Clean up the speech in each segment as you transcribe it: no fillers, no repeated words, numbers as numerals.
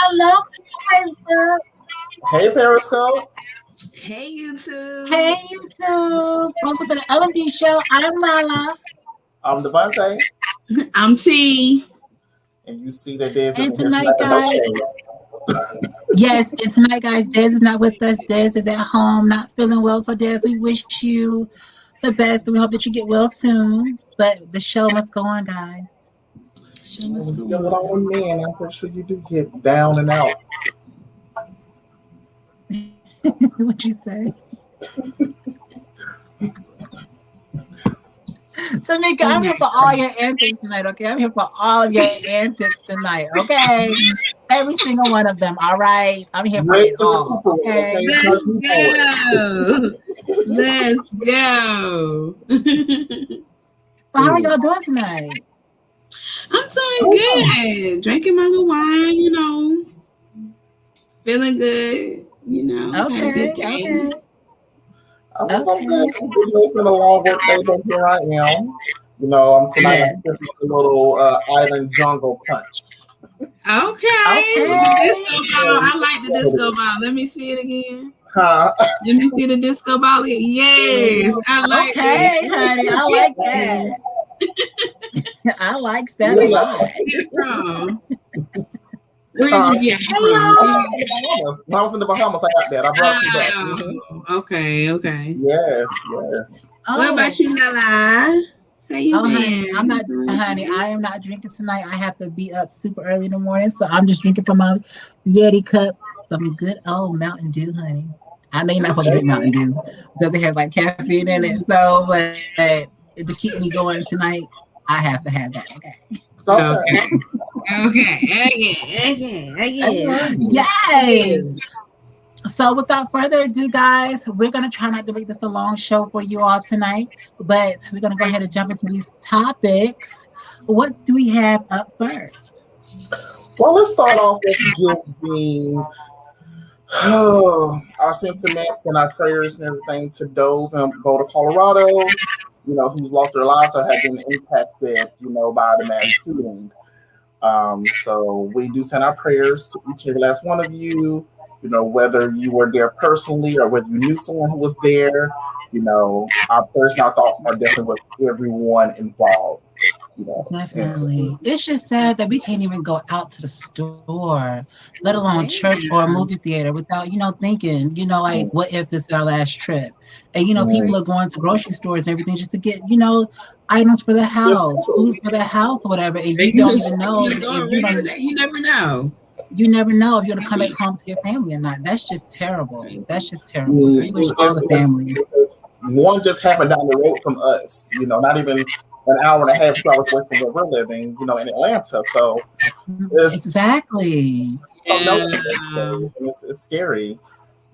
Hello, Facebook. Hey, Periscope. Hey, YouTube. Hey, YouTube. Welcome to the LMD show. I'm Lala. I'm Devontae. I'm T. And you see that Dez And isn't here tonight, guys. Yes, and tonight, guys, Dez is not with us. Dez is at home, not feeling well. So, Dez, we wish you the best, and we hope that you get well soon. But the show must go on, guys. Show must go on, man. I'm pretty sure you do get down and out. What'd you say? Tamika, I'm here for all your antics tonight, okay? I'm here for all of your antics tonight, okay? Every single one of them, all right? I'm here for it all, okay? Let's go. Let's go. Well, how are y'all doing tonight? I'm doing good. Drinking my little wine, Feeling good, Okay, okay. I'm good. It's been a long work day, but here I am. I'm tonight. I'm sipping a little island jungle punch. Okay. I like the disco ball. Let me see it again. Huh? Let me see the disco ball. Yes, I like it. Honey, I like that. I like that a lot. Where did you get it from? When I was in the Bahamas, I got that. I brought it back. Okay. Yes. What about you, Lala? How you been? Honey, I am not drinking tonight. I have to be up super early in the morning, so I'm just drinking from my Yeti cup some good old Mountain Dew, honey. I know you're not supposed to drink Mountain Dew because it has like caffeine in it. So, but to keep me going tonight, I have to have that. Okay. Yes. So without further ado, guys, we're going to try not to make this a long show for you all tonight, but we're going to go ahead and jump into these topics. What do we have up first? Well, let's start off with giving our sentiments and our prayers and everything to those in Boulder, Colorado, who's lost their lives or have been impacted, by the mass shooting. So we do send our prayers to each and every last one of you, whether you were there personally or whether you knew someone who was there, our prayers and our thoughts are definitely with everyone involved. Definitely. It's just sad that we can't even go out to the store, let alone church or a movie theater without, thinking, like, what if this is our last trip? And, people are going to grocery stores and everything just to get, items for the house, food for the house or whatever. And you don't even know you never know. You never know if you're going to come back home to your family or not. That's just terrible. So we wish all the families. One just happened down the road from us, not even an hour and a half, 2 hours away from where we're living, in Atlanta. So exactly. It's scary.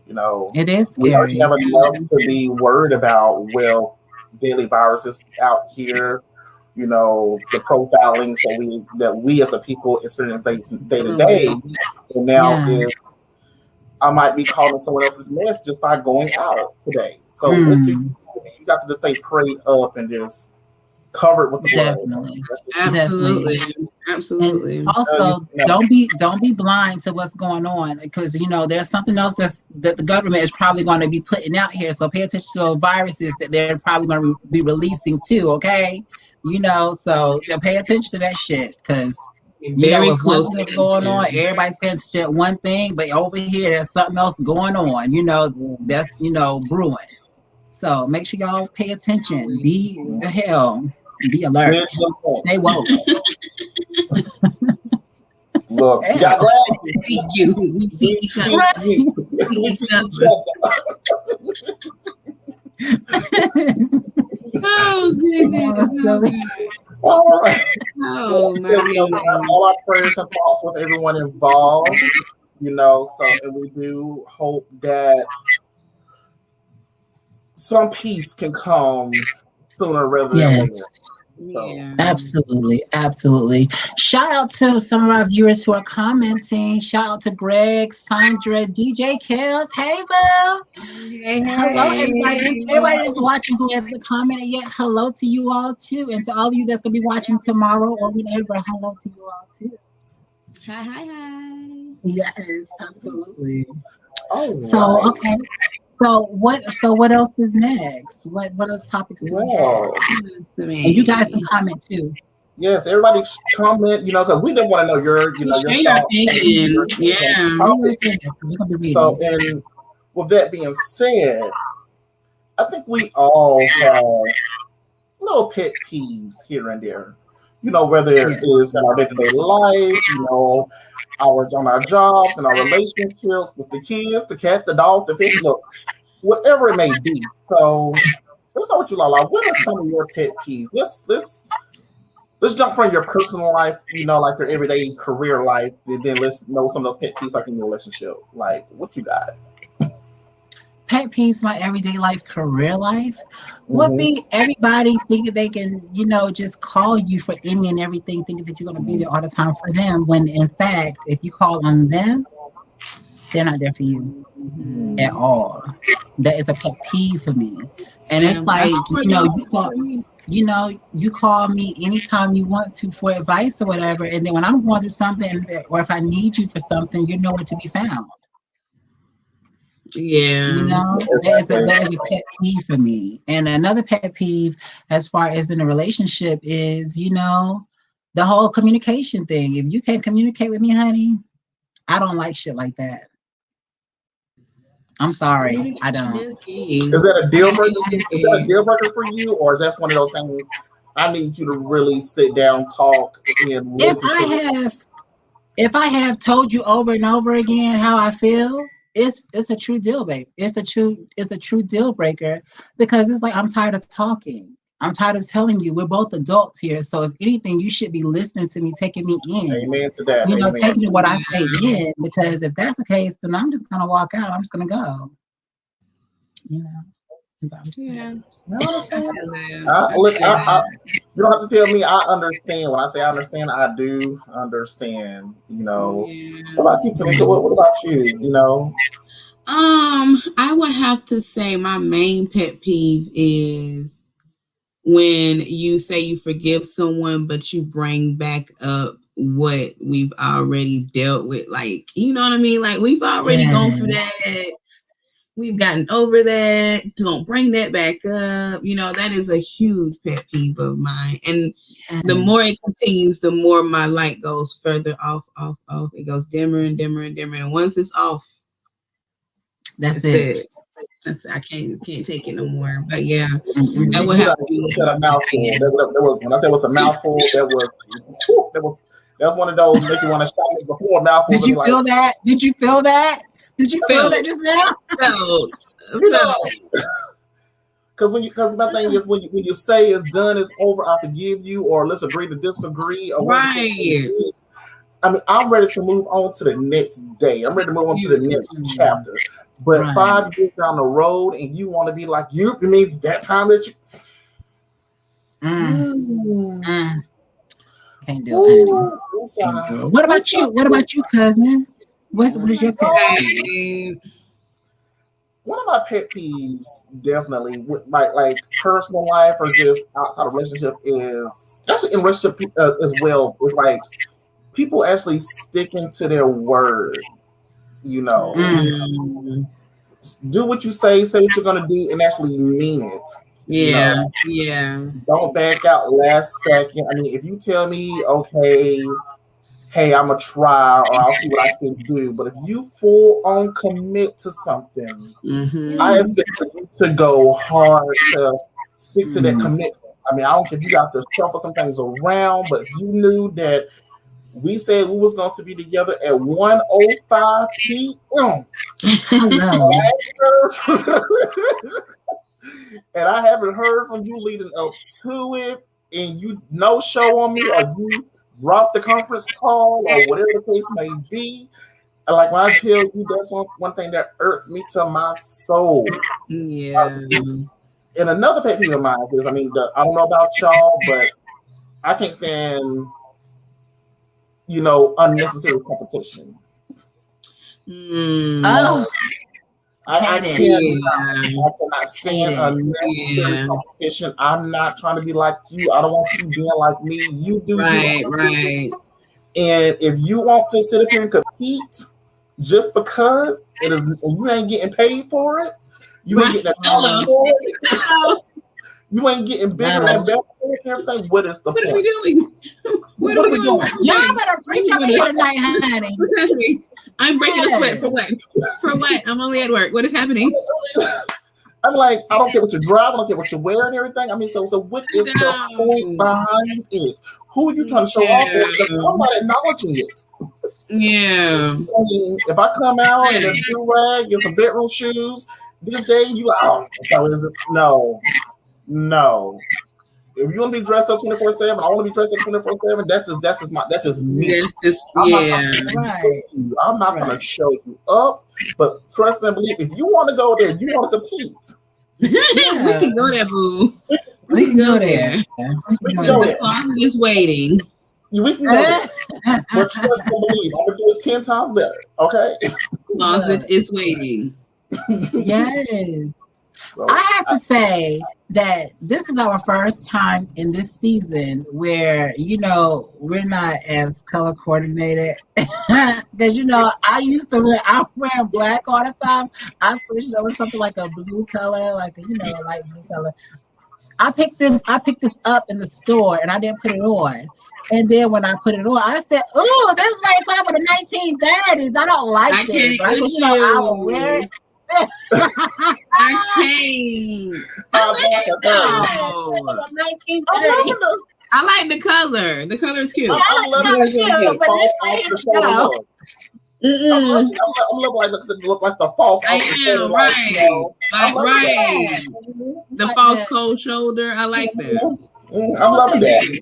It is scary. We already have enough to be worried about. Well, daily viruses out here. The profilings that we as a people experience day to day. And now I might be calling someone else's mess just by going out today. So you got to just stay prayed up and just covered with the blood. Absolutely. And also, don't be blind to what's going on, because there's something else that the government is probably going to be putting out here. So pay attention to those viruses that they're probably going to be releasing too. Okay, so pay attention to that shit, because if one thing is going on, everybody's paying attention to one thing, but over here there's something else going on. That's brewing. So make sure y'all pay attention. Be alert. Stay woke. Look, you got you. We see each other. Oh, goodness. All right. Oh, my all our prayers and thoughts with everyone involved. So and we do hope that some peace can come sooner rather than later. So. Absolutely. Shout out to some of our viewers who are commenting. Shout out to Greg, Sandra, DJ Kills. Hey, boo. Hey. Hello, everybody. And to everybody that's watching who hasn't commented yet, hello to you all too. And to all of you that's going to be watching tomorrow or whenever, hello to you all too. Hi. Yes, absolutely. Oh, So right. okay. So what else is next? What other topics do we have? Well, And you guys can comment too. yes, everybody comment, because we didn't want to know your Share your thoughts opinion. on today's Yeah. Say your topic. opinions, 'cause we're gonna be So, reading. and with that being said, I think we all have little pet peeves here and there. Whether it Yes. is in our day-to-day life, on our jobs and our relationships with the kids, the cat, the dog, the fish, look, whatever it may be. So let's start with you, Lala. What are some of your pet peeves? Let's jump from your personal life, like your everyday career life, and then let's know some of those pet peeves like in your relationship. Like, what you got? Pet peeves, my everyday life, career life, would be everybody thinking they can, just call you for any and everything, thinking that you're going to be there all the time for them. When in fact, if you call on them, they're not there for you at all. That is a pet peeve for me. And it's like, you call me anytime you want to for advice or whatever. And then when I'm going through something, or if I need you for something, you're nowhere to be found. Yeah. That is a pet peeve for me. And another pet peeve as far as in a relationship is, the whole communication thing. If you can't communicate with me, honey, I don't like shit like that. I'm sorry, I don't. Is that a deal breaker? Is that a deal breaker for you, or is that one of those things? I need you to really sit down, talk, and listen. If I have told you over and over again how I feel, it's a true deal breaker. It's a true deal breaker, because it's like, I'm tired of talking. I'm tired of telling you. We're both adults here, so if anything, you should be listening to me, taking me in. Amen to that. Taking what I say in, because if that's the case, then I'm just gonna walk out. I'm just gonna go. Yeah. Look, you don't have to tell me. I understand. When I say I understand, I do understand. What about you, Tamika? What about you? I would have to say my main pet peeve is when you say you forgive someone, but you bring back up what we've already dealt with. Like, you know what I mean? Like, we've already gone through that. We've gotten over that. Don't bring that back up. That is a huge pet peeve of mine. And the more it continues, the more my light goes further off. It goes dimmer and dimmer and dimmer. And once it's off, that's it. I can't take it no more. But yeah, that would have to be a mouthful. That was when I said it was a mouthful. That's one of those make you want to shout it before mouthful. Did you feel that? Did you feel that? Did you feel that just now? Because my thing is when you say it's done, it's over, I forgive you, or let's agree to disagree, or right. I mean, I'm ready to move on to the next day. I'm ready to move on to the next chapter. But 5 years down the road, and you want to be like you mean that time that you can't do it. What about you? What about you, cousin? What is your pet peeve? One of my pet peeves, definitely, with like personal life or just outside of relationship, is actually in relationship as well. It's like people actually sticking to their word. Do what you say what you're gonna do, and actually mean it. Yeah. Don't back out last second. I mean, if you tell me, okay, hey, I'm gonna try, or I'll see what I can do. But if you full on commit to something, I expect you to go hard, to stick to that commitment. I mean, I don't care if you got to shuffle some things around, but if you knew that we said we was going to be together at 1:05 p.m. And I haven't heard from you leading up to it, and you no show on me, or you drop the conference call, or whatever the case may be. And like when I tell you, that's one thing that irks me to my soul. Yeah. And another pet peeve of mine is, I mean, I don't know about y'all, but I can't stand, unnecessary competition. I cannot stand unnecessary competition. I'm not trying to be like you. I don't want you being like me. You do right. And if you want to sit up here and compete just because it is, and you ain't getting paid for it, you ain't getting that for it. You ain't getting bigger and better and everything. What is the point? What are we doing? What are we doing? Y'all better preach up here tonight, honey. What's happening? I'm breaking a sweat for what? For what? I'm only at work. What is happening? I'm like, I don't care what you drive, I don't care what you wear and everything. I mean, so what is the point behind it? Who are you trying to show off for? I'm not acknowledging it. Yeah. I mean, if I come out in a do-rag and some bedroom shoes, this day you like, oh, no. If you want to be dressed up 24/7, I want to be dressed up 24/7. That's just me. I'm not going to show you up, but trust and believe. If you want to go there, you want to compete. We can go there, boo. We can go there. The closet is waiting. We can go there. But trust and believe. I'm going to do it 10 times better. Okay. Closet is waiting. Yes. So, I have to say that this is our first time in this season where, we're not as color coordinated. Because, I'm wearing black all the time. I switched over something like a blue color, like a, light blue color. I picked this up in the store and I didn't put it on. And then when I put it on, I said, "Oh, this is like some of the 1930s. I don't like this." But I said, I will wear it. I like the color. The color is cute. I love it. But this right I'm look like the false. I am right. The false cold shoulder. I like that. I'm loving that.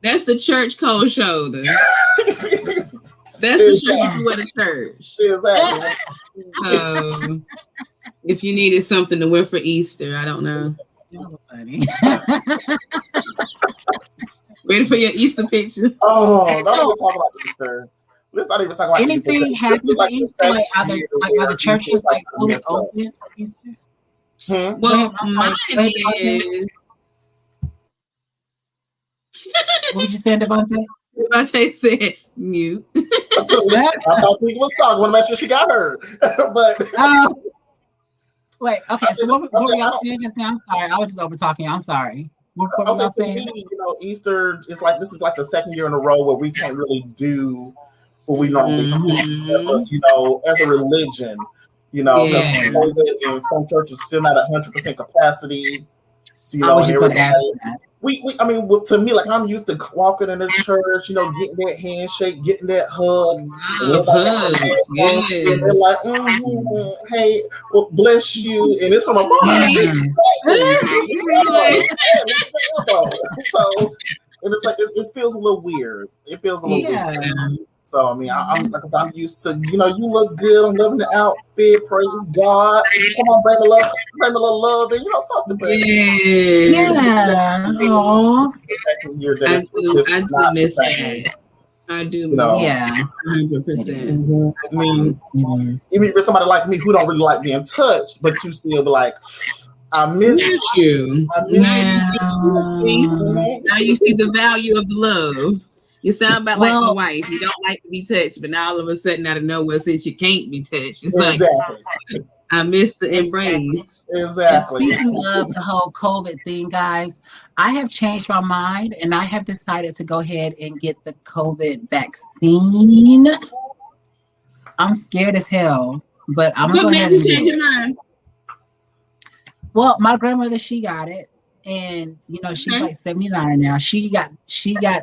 That's the church cold shoulder. That's the shirt you wear to church. Exactly. So, if you needed something to wear for Easter, I don't know. Funny. Ready for your Easter picture? Oh, don't even talk about Easter. Let's not even talk about anything happens for Easter. Like other churches like fully open for Easter. Well, mine is. What did you say, Devontae? Devontae said mute. I thought people was talking. I want to make sure she got heard. But wait, okay. So what were y'all saying just now? I'm sorry. I was just over talking. I'm sorry. What were y'all saying? Easter is like this is like the second year in a row where we can't really do what we normally do. As a religion, and some churches still not 100% capacity. So, I was just going to ask that. To me, like I'm used to walking in the church, getting that handshake, getting that hug. Yes. They're like, hey, well, bless you, and it's from a So, and it's like it feels a little weird. It feels a little weird. So I'm used to, you look good. I'm loving the outfit. Praise God. Come on, bring a little love, and something. I do miss that. I do miss that. 100%. I mean, even for somebody like me who don't really like being touched, but you still be like, I miss you. Now you see the value of the love. You sound about like my wife. You don't like to be touched, but now all of a sudden, out of nowhere, since you can't be touched, it's like I miss the embrace. Exactly. And speaking of the whole COVID thing, guys, I have changed my mind, and I have decided to go ahead and get the COVID vaccine. I'm scared as hell, but I'm gonna go ahead and change your mind. Well, my grandmother, she got it, and she's like 79 now. She got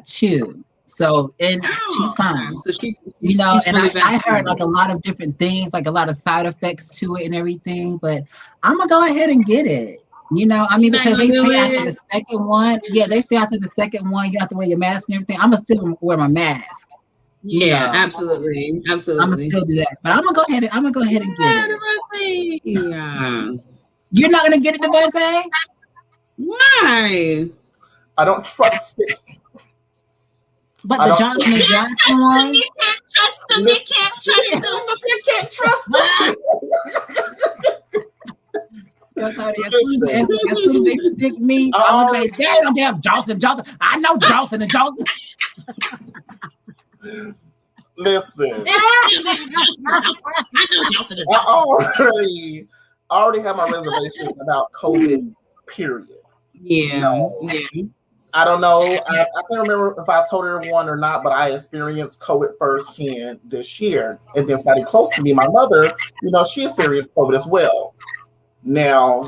2. So, and she's fine, so she's and I heard like a lot of different things, like a lot of side effects to it and everything, but I'm gonna go ahead and get it, because they say after the second one, they say after the second one, you have to wear your mask and everything. I'm gonna still wear my mask. Absolutely. I'm gonna still do that, but I'm gonna go ahead and get it. Yeah. You're not gonna get it, Devontae? Why? I don't trust it. But the Johnson & Johnson one? You can't trust them. You can't trust them. You can't trust them. As soon as they stick me, I was like, there's no damn Johnson & Johnson. I know Johnson & Johnson. Listen, I already have my reservations about COVID, period. Yeah. I don't know. I can't remember if I told everyone or not, but I experienced COVID firsthand this year. And then somebody close to me, my mother, she experienced COVID as well. Now,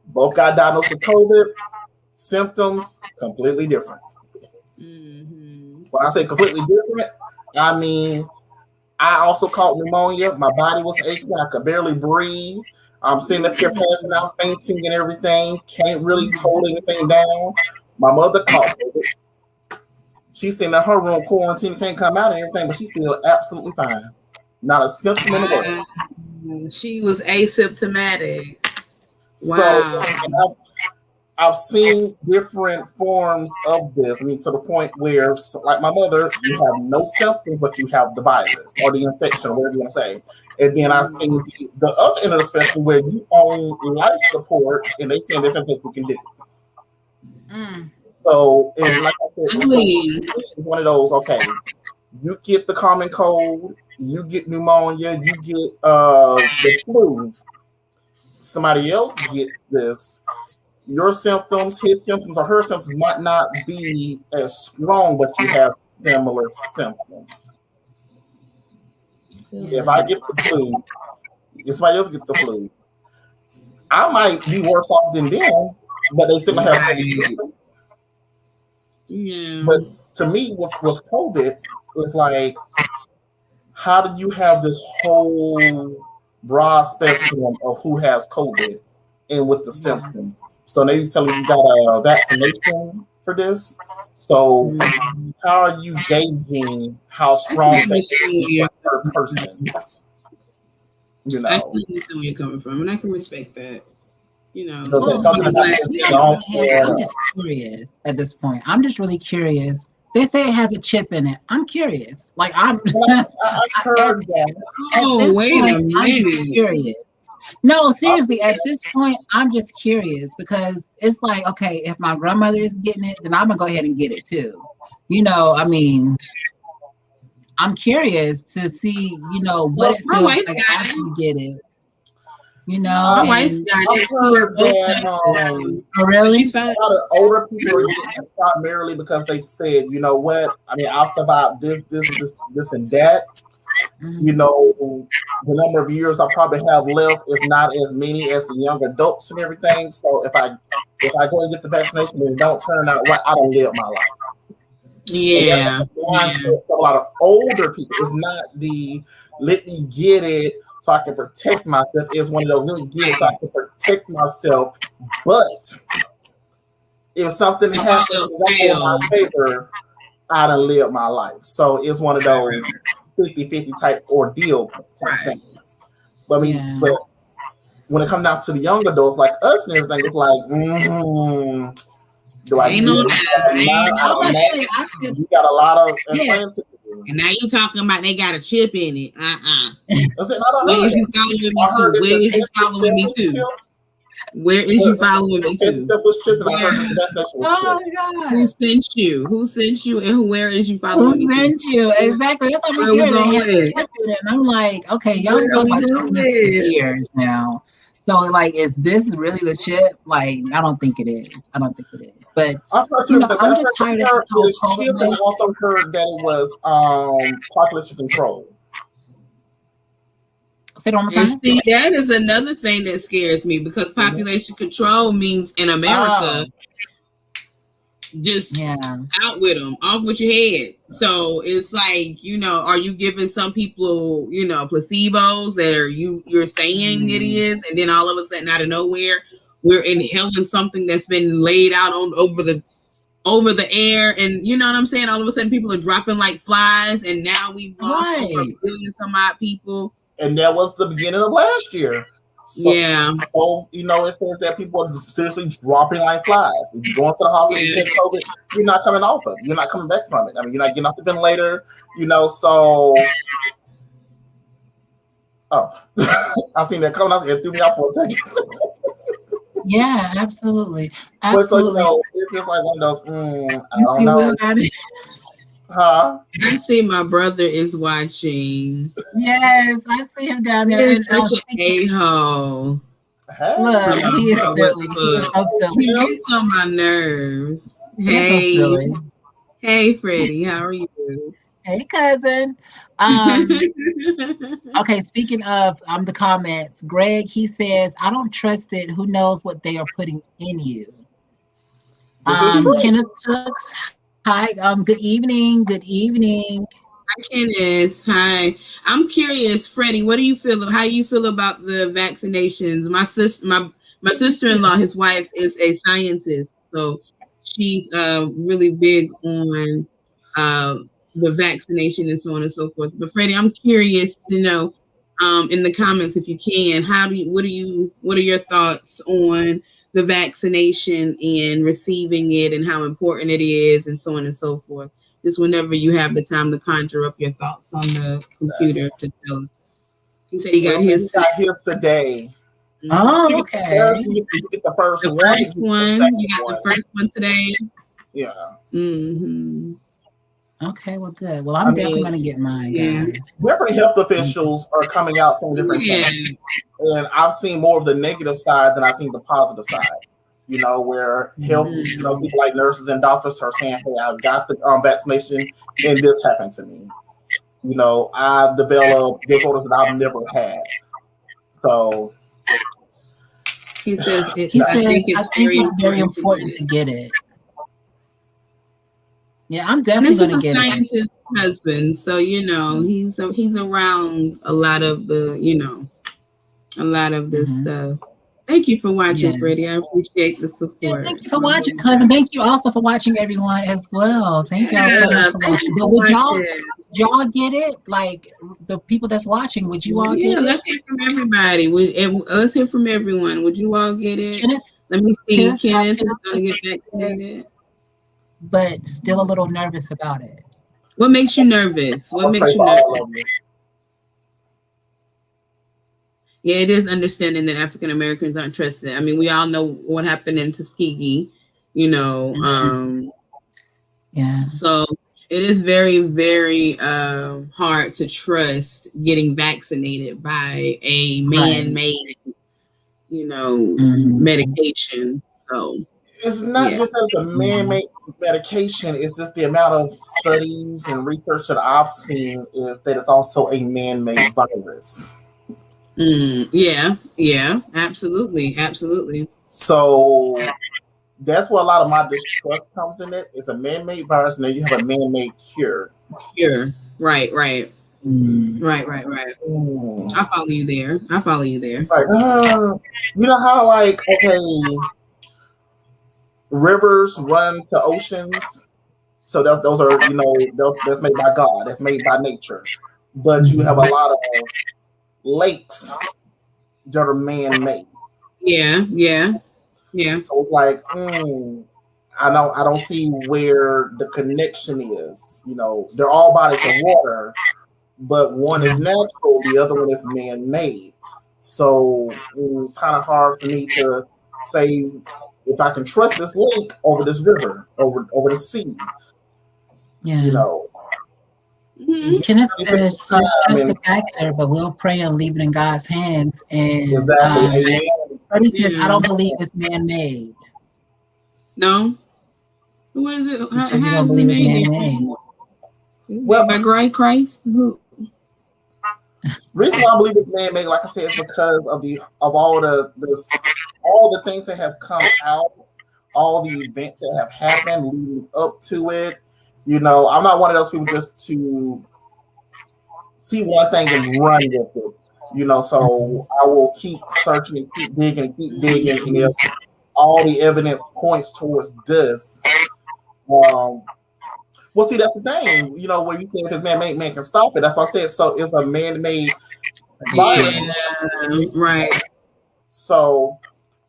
both got diagnosed with COVID. Symptoms completely different. Mm-hmm. When I say completely different, I mean, I also caught pneumonia. My body was aching. I could barely breathe. I'm sitting up here passing out, fainting and everything. Can't really hold anything down. My mother caught it. She's sitting in her room, quarantine, can't come out and everything, but she feels absolutely fine. Not a symptom in the world. She was asymptomatic. Wow. So I've seen different forms of this. I mean, to the point where, like my mother, you have no symptoms, but you have the virus or the infection, or whatever you want to say. And then I've seen the other end of the spectrum where you own life support, and they say different things we can do. So, and like I said, it's one of those. Okay, you get the common cold, you get pneumonia, you get the flu. Somebody else gets this. Your symptoms, his symptoms, or her symptoms might not be as strong, but you have similar symptoms. If I get the flu, if somebody else gets the flu, I might be worse off than them, but they still have something. Yeah. But to me, with COVID, it's like, how do you have this whole broad spectrum of who has COVID and with the symptoms? So now you tell me you got a vaccination for this. So how are you gauging how strong that per person? I can understand where you're coming from, and I can respect that. I'm just curious at this point. I'm just really curious. They say it has a chip in it. I'm curious. Like I've heard that. At this point, I'm just curious. No, seriously, at this point, I'm just curious because it's like, okay, if my grandmother is getting it, then I'm gonna go ahead and get it too. I mean, I'm curious to see, what it feels like after you get it. My wife's got it. Oh, really? A lot of older people are getting it primarily because they said, you know what? I mean, I'll survive this, and that. The number of years I probably have left is not as many as the young adults and everything. So if I go and get the vaccination and it don't turn out right, I don't live my life. Yeah. A lot of older people. It's not the let me get it so I can protect myself. It's one of those let me get it so I can protect myself. But if something happens in my favor, I done live my life. So it's one of those 50-50 type ordeal type things. But I mean, but when it comes down to the young adults like us and everything, it's like, do I do it? You got a lot of plans to do. And now you talking about they got a chip in it. Where is you following me to? Where is you following me to? Oh my God! Who sent you? Who sent you? And where is you following me? Who sent you? Exactly. That's what I'm hearing. And I'm like, okay, y'all talking about this for years now. So, like, is this really the chip? Like, I don't think it is. But I'm just tired of this whole chip. And I also heard that it was population control. See, that is another thing that scares me because population control means in America, just out with them, off with your head. So it's like, are you giving some people, placebos that are you're saying it is, and then all of a sudden out of nowhere we're inhaling something that's been laid out over the air, and you know what I'm saying? All of a sudden people are dropping like flies, and now we've lost over 1 billion some odd people. And that was the beginning of last year. So, it says that people are seriously dropping like flies. If you go into the hospital and get COVID, you're not coming off of it. You're not coming back from it. I mean, you're not getting off the ventilator, so. Oh, I seen that coming out. It threw me off for a second. Yeah, absolutely. But so, it's just like one of those, I don't know. Huh? I see my brother is watching. Yes, I see him down there. He is such an a-hole. Hey. Look, he is silly. He is so silly. He gets on my nerves. He's so silly. Hey, Freddie, how are you? Hey, cousin. Okay, speaking of the comments, Greg, he says, I don't trust it. Who knows what they are putting in you? Kenneth Tooks, hi, good evening. Good evening. Hi, Kenneth. Hi. I'm curious, Freddie, what do you feel? How you feel about the vaccinations? My sister-in-law, his wife, is a scientist, so she's really big on the vaccination and so on and so forth. But Freddie, I'm curious to know in the comments, if you can, what are your thoughts on the vaccination and receiving it and how important it is and so on and so forth? Just whenever you have the time to conjure up your thoughts on the computer to tell us. He said he got his today. Oh, okay. You get the first one. You got the first one today. Yeah. Mm-hmm. Okay, well, good. Well, I'm definitely going to get mine, guys. Different health officials are coming out saying different things. And I've seen more of the negative side than I've seen the positive side. You know, where health, people like nurses and doctors are saying, hey, I got the vaccination and this happened to me. You know, I've developed disorders that I've never had. So he says, I think it's very important to get it. Yeah, I'm definitely going to get it. This is a scientist husband, so he's around a lot of the stuff. Thank you for watching, Freddie. I appreciate the support. Yeah, thank you for watching, cousin. Thank you also for watching, everyone, as well. Thank y'all so much for watching. But would y'all get it? Like the people that's watching, would you all get it? Let's hear from everybody. Let's hear from everyone. Would you all get it? Let me see. Kenneth is going to get vaccinated. But still a little nervous about it. What makes you nervous? Yeah, it is understanding that African Americans aren't trusted. I mean, we all know what happened in Tuskegee, Yeah. So it is very, very hard to trust getting vaccinated by a man-made, medication. So it's not just as a man-made medication, it's just the amount of studies and research that I've seen is that it's also a man-made virus. Yeah, absolutely. So that's where a lot of my distrust comes in. It's a man-made virus, and then you have a man-made cure. Right. Right. I follow you there. It's like, you know how rivers run to oceans, so those are that's made by God, that's made by nature, but you have a lot of lakes that are man-made. Yeah. So it's like, I don't see where the connection is. They're all bodies of water, but one is natural, the other one is man-made. So it's kind of hard for me to say if I can trust this lake over this river, over the sea. Yeah. Kenneth says just a factor, but we'll pray and leave it in God's hands. And Freddie says, I don't believe it's man-made. No? What is it? How you don't believe it's man-made? Well, by Christ? Reason why I believe it's man-made, like I said, is because of all the things that have come out, all the events that have happened leading up to it. I'm not one of those people just to see one thing and run with it. So I will keep searching and keep digging. And if all the evidence points towards this, well, see, that's the thing. Where you say if it's man-made, man can stop it. That's what I said. So it's a man-made virus. Yeah, right. So,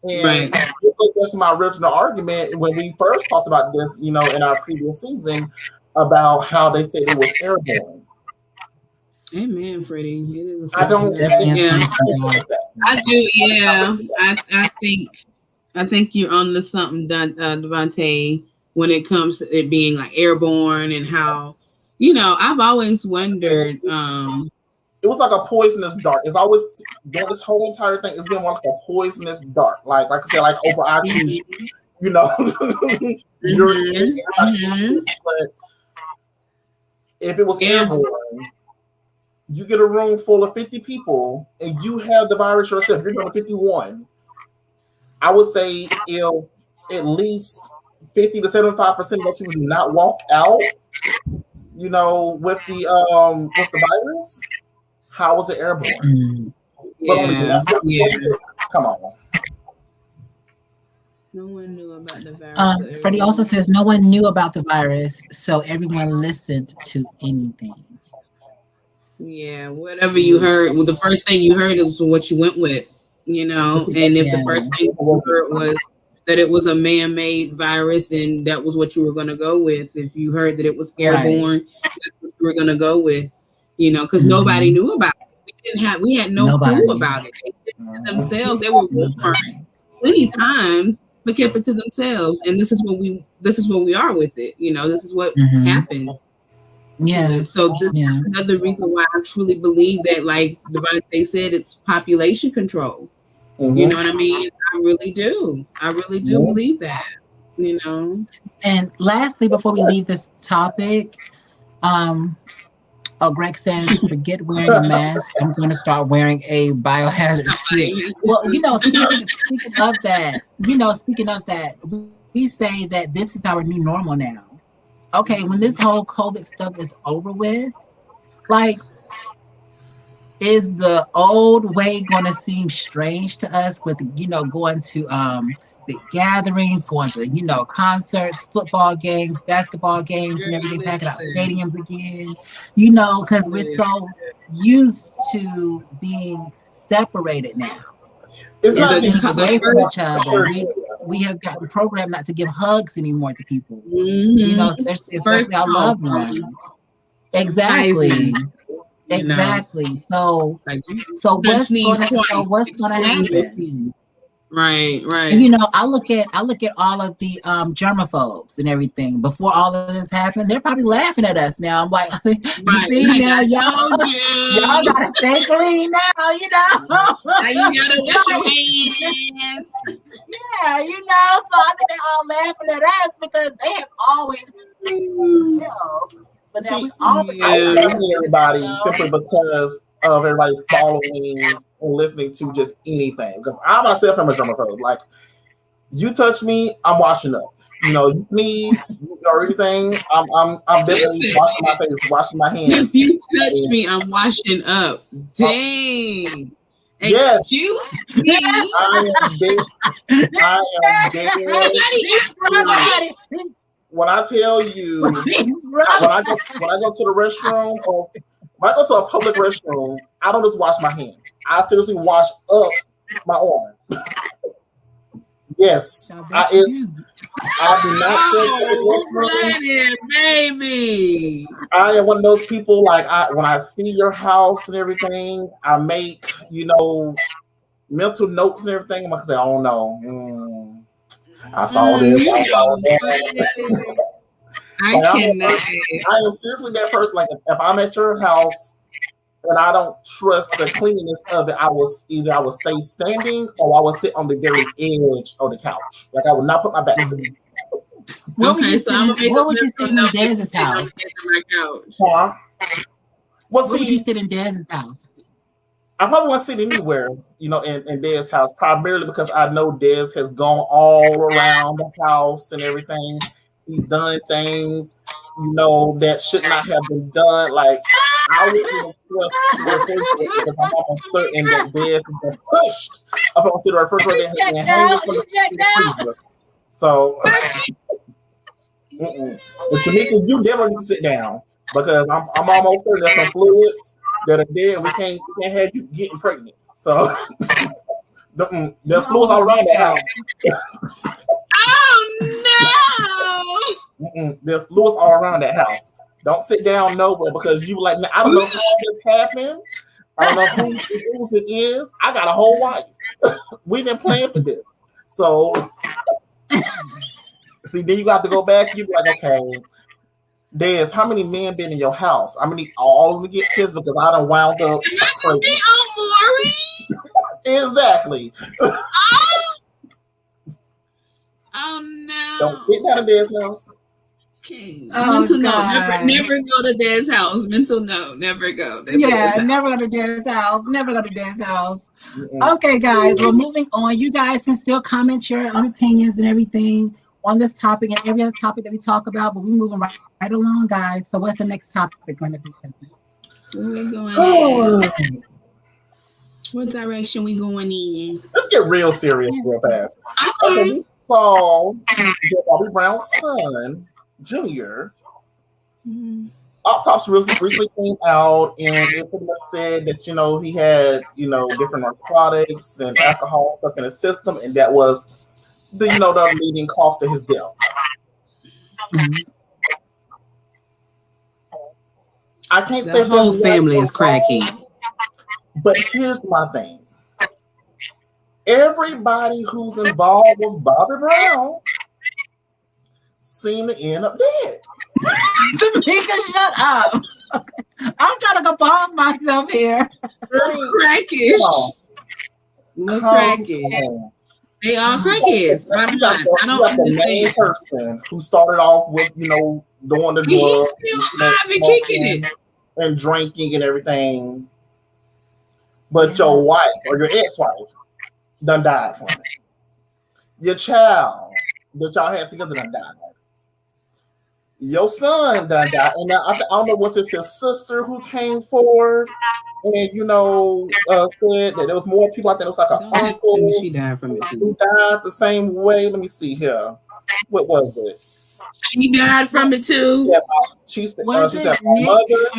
that's my original argument when we first talked about this, in our previous season, about how they said it was airborne. Amen, Freddie. It is. I don't. I do. Yeah. I think you're on to something, Devontae, when it comes to it being like airborne and how I've always wondered. It was like a poisonous dart. It's always during this whole entire thing. It's been like a poisonous dart. Like I said, like over IQ. But if it was airborne, you get a room full of 50 people and you have the virus yourself. You're number 51. I would say if at least 50 to 75% of those people do not walk out, with the virus. How was it airborne? Come on. No one knew about the virus. Freddie also says no one knew about the virus, so everyone listened to anything. Yeah, whatever you heard, the first thing you heard was what you went with, and if the first thing you heard was that it was a man-made virus, and that was what you were going to go with. If you heard that it was airborne, that's what you were going to go with, because nobody knew about it. We had no clue about it. They kept it to themselves. They were warned plenty times, but kept it to themselves. And this is what we are with it. This is what happens. Yeah. So this is another reason why I truly believe that, like Devontae said, it's population control. You know what I mean? I really do. I really do believe that. And lastly, before we leave this topic, Greg says, forget wearing a mask. I'm going to start wearing a biohazard suit. Well, speaking of that, we say that this is our new normal now. Okay, when this whole COVID stuff is over with, like, is the old way going to seem strange to us with, going to big gatherings, going to, concerts, football games, basketball games, and everything, packing out stadiums again, because we're so used to being separated now. It's not being away from each other. We have gotten programmed not to give hugs anymore to people, especially our loved ones. Exactly. Exactly. So what's going to happen? Right. And, I look at all of the germaphobes and everything. Before all of this happened, they're probably laughing at us now. I'm like, now y'all gotta stay clean now, Now you gotta wash your hands. Yeah, so I think they're all laughing at us because they have always been, But now we all everybody simply because of everybody following and listening to just anything. Because I myself am a germaphobe. Like, you touch me, I'm washing up. You sneeze or anything, I'm definitely washing my face, washing my hands. If you touch me, I'm washing up. Dang. Yes. Excuse me. I am dead. When I tell you, when I go to the restroom, or when I go to a public restroom, I don't just wash my hands. I seriously wash up my arm. Yes, I do not baby. I am one of those people. Like, when I see your house and everything, I make mental notes and everything. I'm gonna say, oh no. I saw this. I saw that. I am seriously that person. Like, if I'm at your house and I don't trust the cleanliness of it, I will stay standing or I will sit on the very edge of the couch. Like, I will not put my back to it. What would you sit in Dez's house? What would you sit in Dez's house? I probably won't sit anywhere, in Dez's house, primarily because I know Dez has gone all around the house and everything. He's done things, that should not have been done. Like, I wouldn't trust the refrigerator because I'm almost certain that Dez has been pushed up onto the refrigerator and hanging from the freezer. So, and Tamika, you never need to sit down because I'm almost certain there's some fluids that are there. We can't have you getting pregnant. So there's fluids all around the house. Oh no! There's fluids all around that house. Don't sit down nowhere because you like, I don't know how this happened. I don't know whose it is. I got a whole wife. We didn't plan for this. So see, then you got to go back. You be like, okay, Des, how many men been in your house? I'm gonna need all of them to get kissed because I done wound up. Exactly. Oh no! Don't sit down in Des' house. Okay. Mental no, never go to Dad's house. Mental no, never go. Never go to Dad's house. Never go to Dad's house. Okay, guys, we're moving on. You guys can still comment your own opinions and everything on this topic and every other topic that we talk about, but we're moving right along, guys. So what's the next topic going to be? We're going in. What direction we going in? Let's get real serious real fast. Okay, we saw Bobby Brown's son, Junior. Autopsy recently came out and it pretty much said that, he had, different narcotics and alcohol stuff in his system, and that was the leading cause of his death. I can't say the whole family is cracky. But here's my thing. Everybody who's involved with Bobby Brown seem to end up dead. Tamika, shut up. I'm trying to compose myself here. Crackish. Look crackish. They are crackheads. I don't understand. The main person who started off with, doing the drugs. He's still alive and kicking it. And drinking and everything. But your wife or your ex-wife done died from it. Your child that y'all had together done died. Your son done died. And I don't know, was it his sister who came forward and, said that there was more people out there. It was like an uncle. She died from it too. Who died the same way. Let me see here. What was it? She died from it too. Yeah, she said, my mother,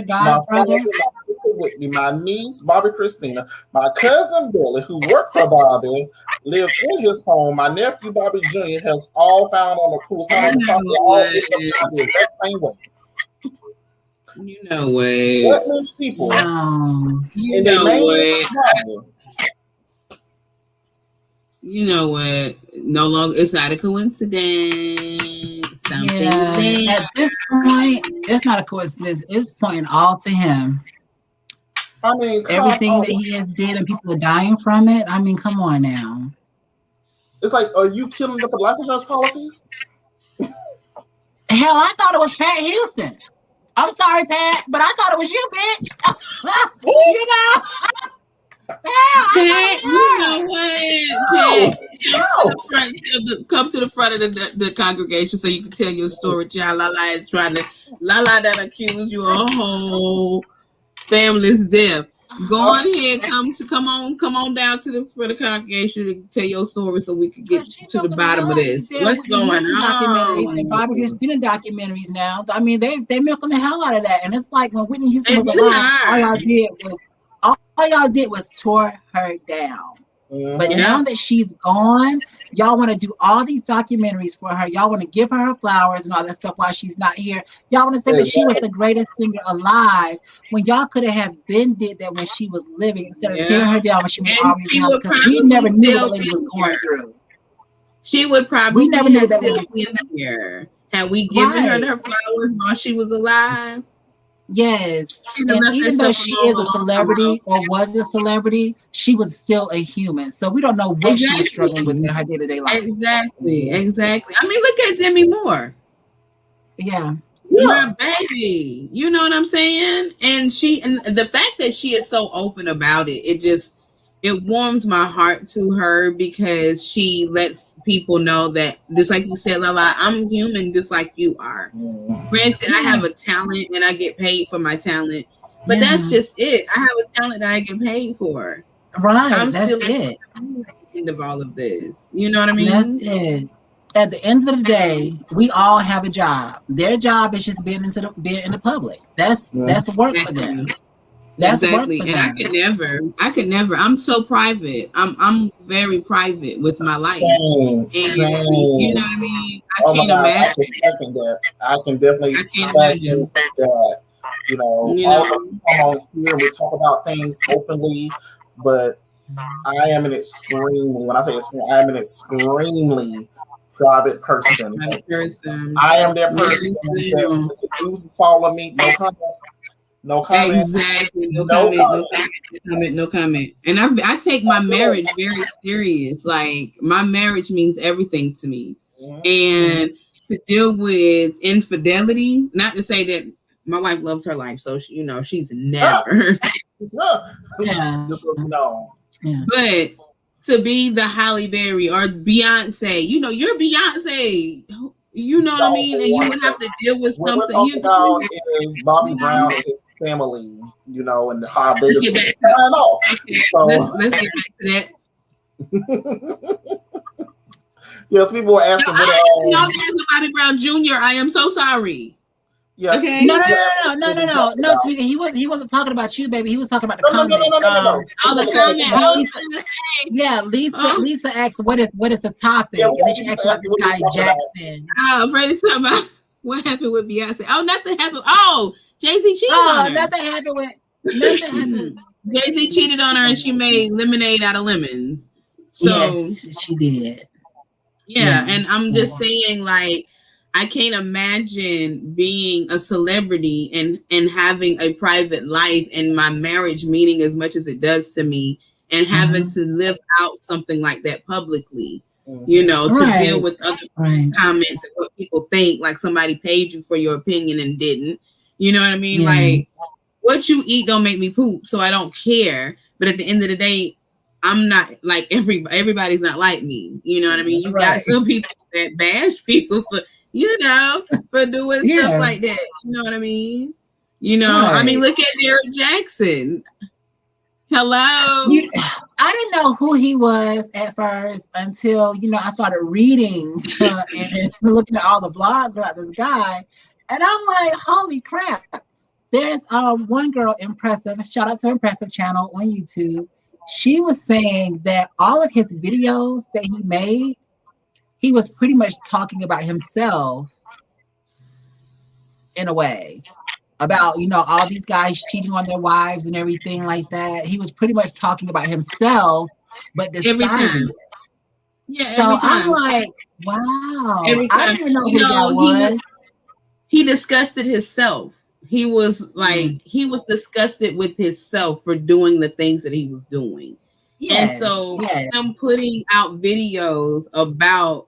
my father, my sister Whitney, my niece, Bobby Christina, my cousin Billy, who worked for Bobby, lived in his home. My nephew Bobby Jr. has all found on the cruise the exact same way. You know what? That many people. You know what? You know what? No longer, it's not a coincidence. At this point, it's not a coincidence. It's pointing all to him. I mean, everything that he has did and people are dying from it. I mean, come on now. It's like, are you killing the life insurance policies? Hell, I thought it was Pat Houston. I'm sorry, Pat, but I thought it was you, bitch. You know? Pat, you know what? Pat, come to the front of the congregation so you can tell your story, child. Lala is trying to that accuse you of a whole family's death. Go on here, come on down to the front of the congregation to tell your story so we can get to the bottom of this. What's going on? Documentaries and Bobby Christina documentaries now. I mean, they milking the hell out of that, and it's like when Whitney Houston was alive, all y'all did was tore her down. But now that she's gone, y'all want to do all these documentaries for her. Y'all want to give her flowers and all that stuff while she's not here. Y'all want to say that she was the greatest singer alive when y'all could have been did that when she was living instead of tearing her down when she was already down, because we never knew what the lady was going through. She would probably never knew that was here. Had we given her her flowers while she was alive? Yes, and even though she is a celebrity or was a celebrity, she was still a human. So we don't know what she was struggling with in her day-to-day life. Exactly. I mean, look at Demi Moore. Yeah. My baby. You know what I'm saying? And the fact that she is so open about it, it warms my heart to her because she lets people know that, just like you said, Lala, I'm human just like you are. Granted, I have a talent and I get paid for my talent, but that's just it. I have a talent that I get paid for. Right, that's it. At the end of all of this, you know what I mean? That's it. At the end of the day, we all have a job. Their job is just being in the public. That's work for them. That's exactly, and I could never. I'm so private. I'm very private with my life. Same. You know what I mean? I can't imagine. I can definitely imagine that. You know, come on here, we talk about things openly, but I am an extremely, when I say extreme, I am an extremely private person. I am that person that you follow me, no comment. No comment. Exactly. No comment. No comment. And I take my marriage very serious. Like, my marriage means everything to me. And to deal with infidelity, not to say that my wife loves her life, so she, she's never. No. But to be the Halle Berry or Beyonce, you're Beyonce. You know what I mean? And you would have to deal with something. What we're talking about is Bobby Brown and his family, and how they just let's get back to that. Yes, people were asking. Bobby Brown Jr. I am so sorry. Yeah. Okay. No. He wasn't talking about you, baby. He was talking about the comments. The comment. Lisa asked, "What is the topic?" And then she asked about this guy Jackson. I'm ready to talk about what happened with Beyonce. Oh, nothing happened. Oh, Jay-Z cheated on her. Nothing happened. Jay-Z cheated on her, and she made lemonade out of lemons. So yes, she did. Yeah, and I'm just saying, like, I can't imagine being a celebrity and having a private life and my marriage meaning as much as it does to me and having to live out something like that publicly, to deal with other comments and what people think, like somebody paid you for your opinion and didn't. You know what I mean? Yeah. Like, what you eat don't make me poop, so I don't care. But at the end of the day, I'm not like everybody's not like me. You know what I mean? You got some people that bash people for doing stuff like that. You know what I mean? I mean, look at Derek Jackson. Hello. I didn't know who he was at first until, I started reading and looking at all the vlogs about this guy. And I'm like, holy crap. There's one girl, Impressive, shout out to Impressive channel on YouTube. She was saying that all of his videos that he made, he was pretty much talking about himself in a way. About, all these guys cheating on their wives and everything like that. He was pretty much talking about himself, but disguising it. Yeah, so I'm like, wow. I don't even know who that was. He disgusted himself. He was like, he was disgusted with himself for doing the things that he was doing. Yes, and so him putting out videos about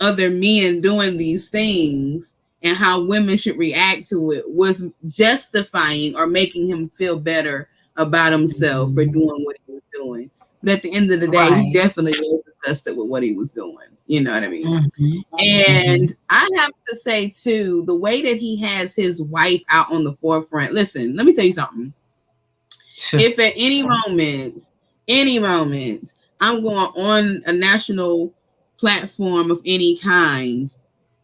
other men doing these things and how women should react to it was justifying or making him feel better about himself for doing what he was doing. But at the end of the day, he definitely was disgusted with what he was doing. You know what I mean? And I have to say, too, the way that he has his wife out on the forefront. Listen, let me tell you something. If at any moment, I'm going on a national platform of any kind,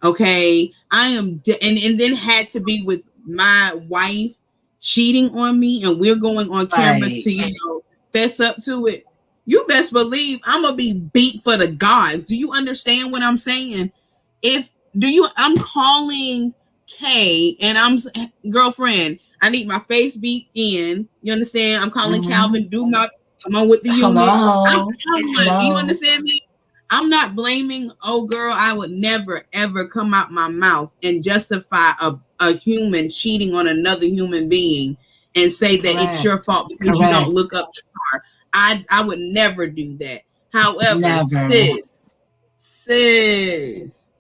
okay, I am, and then had to be with my wife cheating on me, and we're going on camera to, fess up to it. You best believe I'm gonna be beat for the gods. Do you understand what I'm saying? I'm calling Kay and I'm girlfriend. I need my face beat in. You understand? I'm calling Calvin. Come on with the human. You understand me? I'm not blaming. Oh, girl, I would never ever come out my mouth and justify a human cheating on another human being and say that it's your fault because you don't look up the car. I would never do that. However, sis,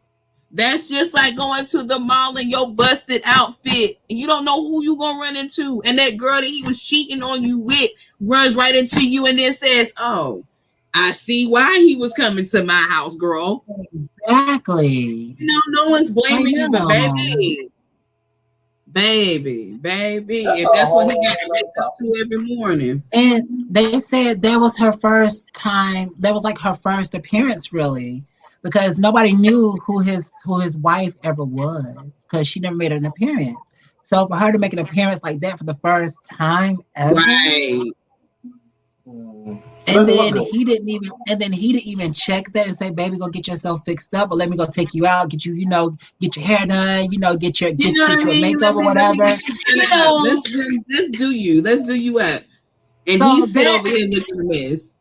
that's just like going to the mall in your busted outfit and you don't know who you gonna run into. And that girl that he was cheating on you with runs right into you and then says, "Oh, I see why he was coming to my house, girl." Exactly. No one's blaming you, but baby, if that's what he got to wake up to every morning. And they said that was her first time. That was like her first appearance, really, because nobody knew who his wife ever was because she never made an appearance. So for her to make an appearance like that for the first time ever, and then he didn't even check that and say, "Baby, go get yourself fixed up, or let me go take you out, get you, get your hair done, get your makeup or whatever." Let's do you up. And he sit over here looking a mess.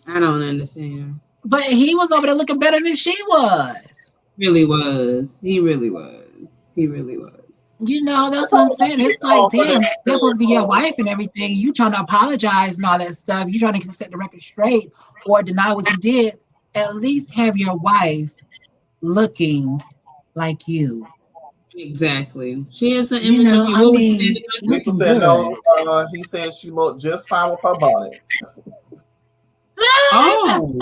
I don't understand. But he was over there looking better than she was. Really was. He really was. He really was. You know, that's what I'm saying. It's like, damn, they're supposed to be your wife and everything. You trying to apologize and all that stuff. You trying to set the record straight or deny what you did. At least have your wife looking like you. Exactly. She is an image of you. What would you say? Lisa said no. He said she looked just fine with her bonnet. Oh.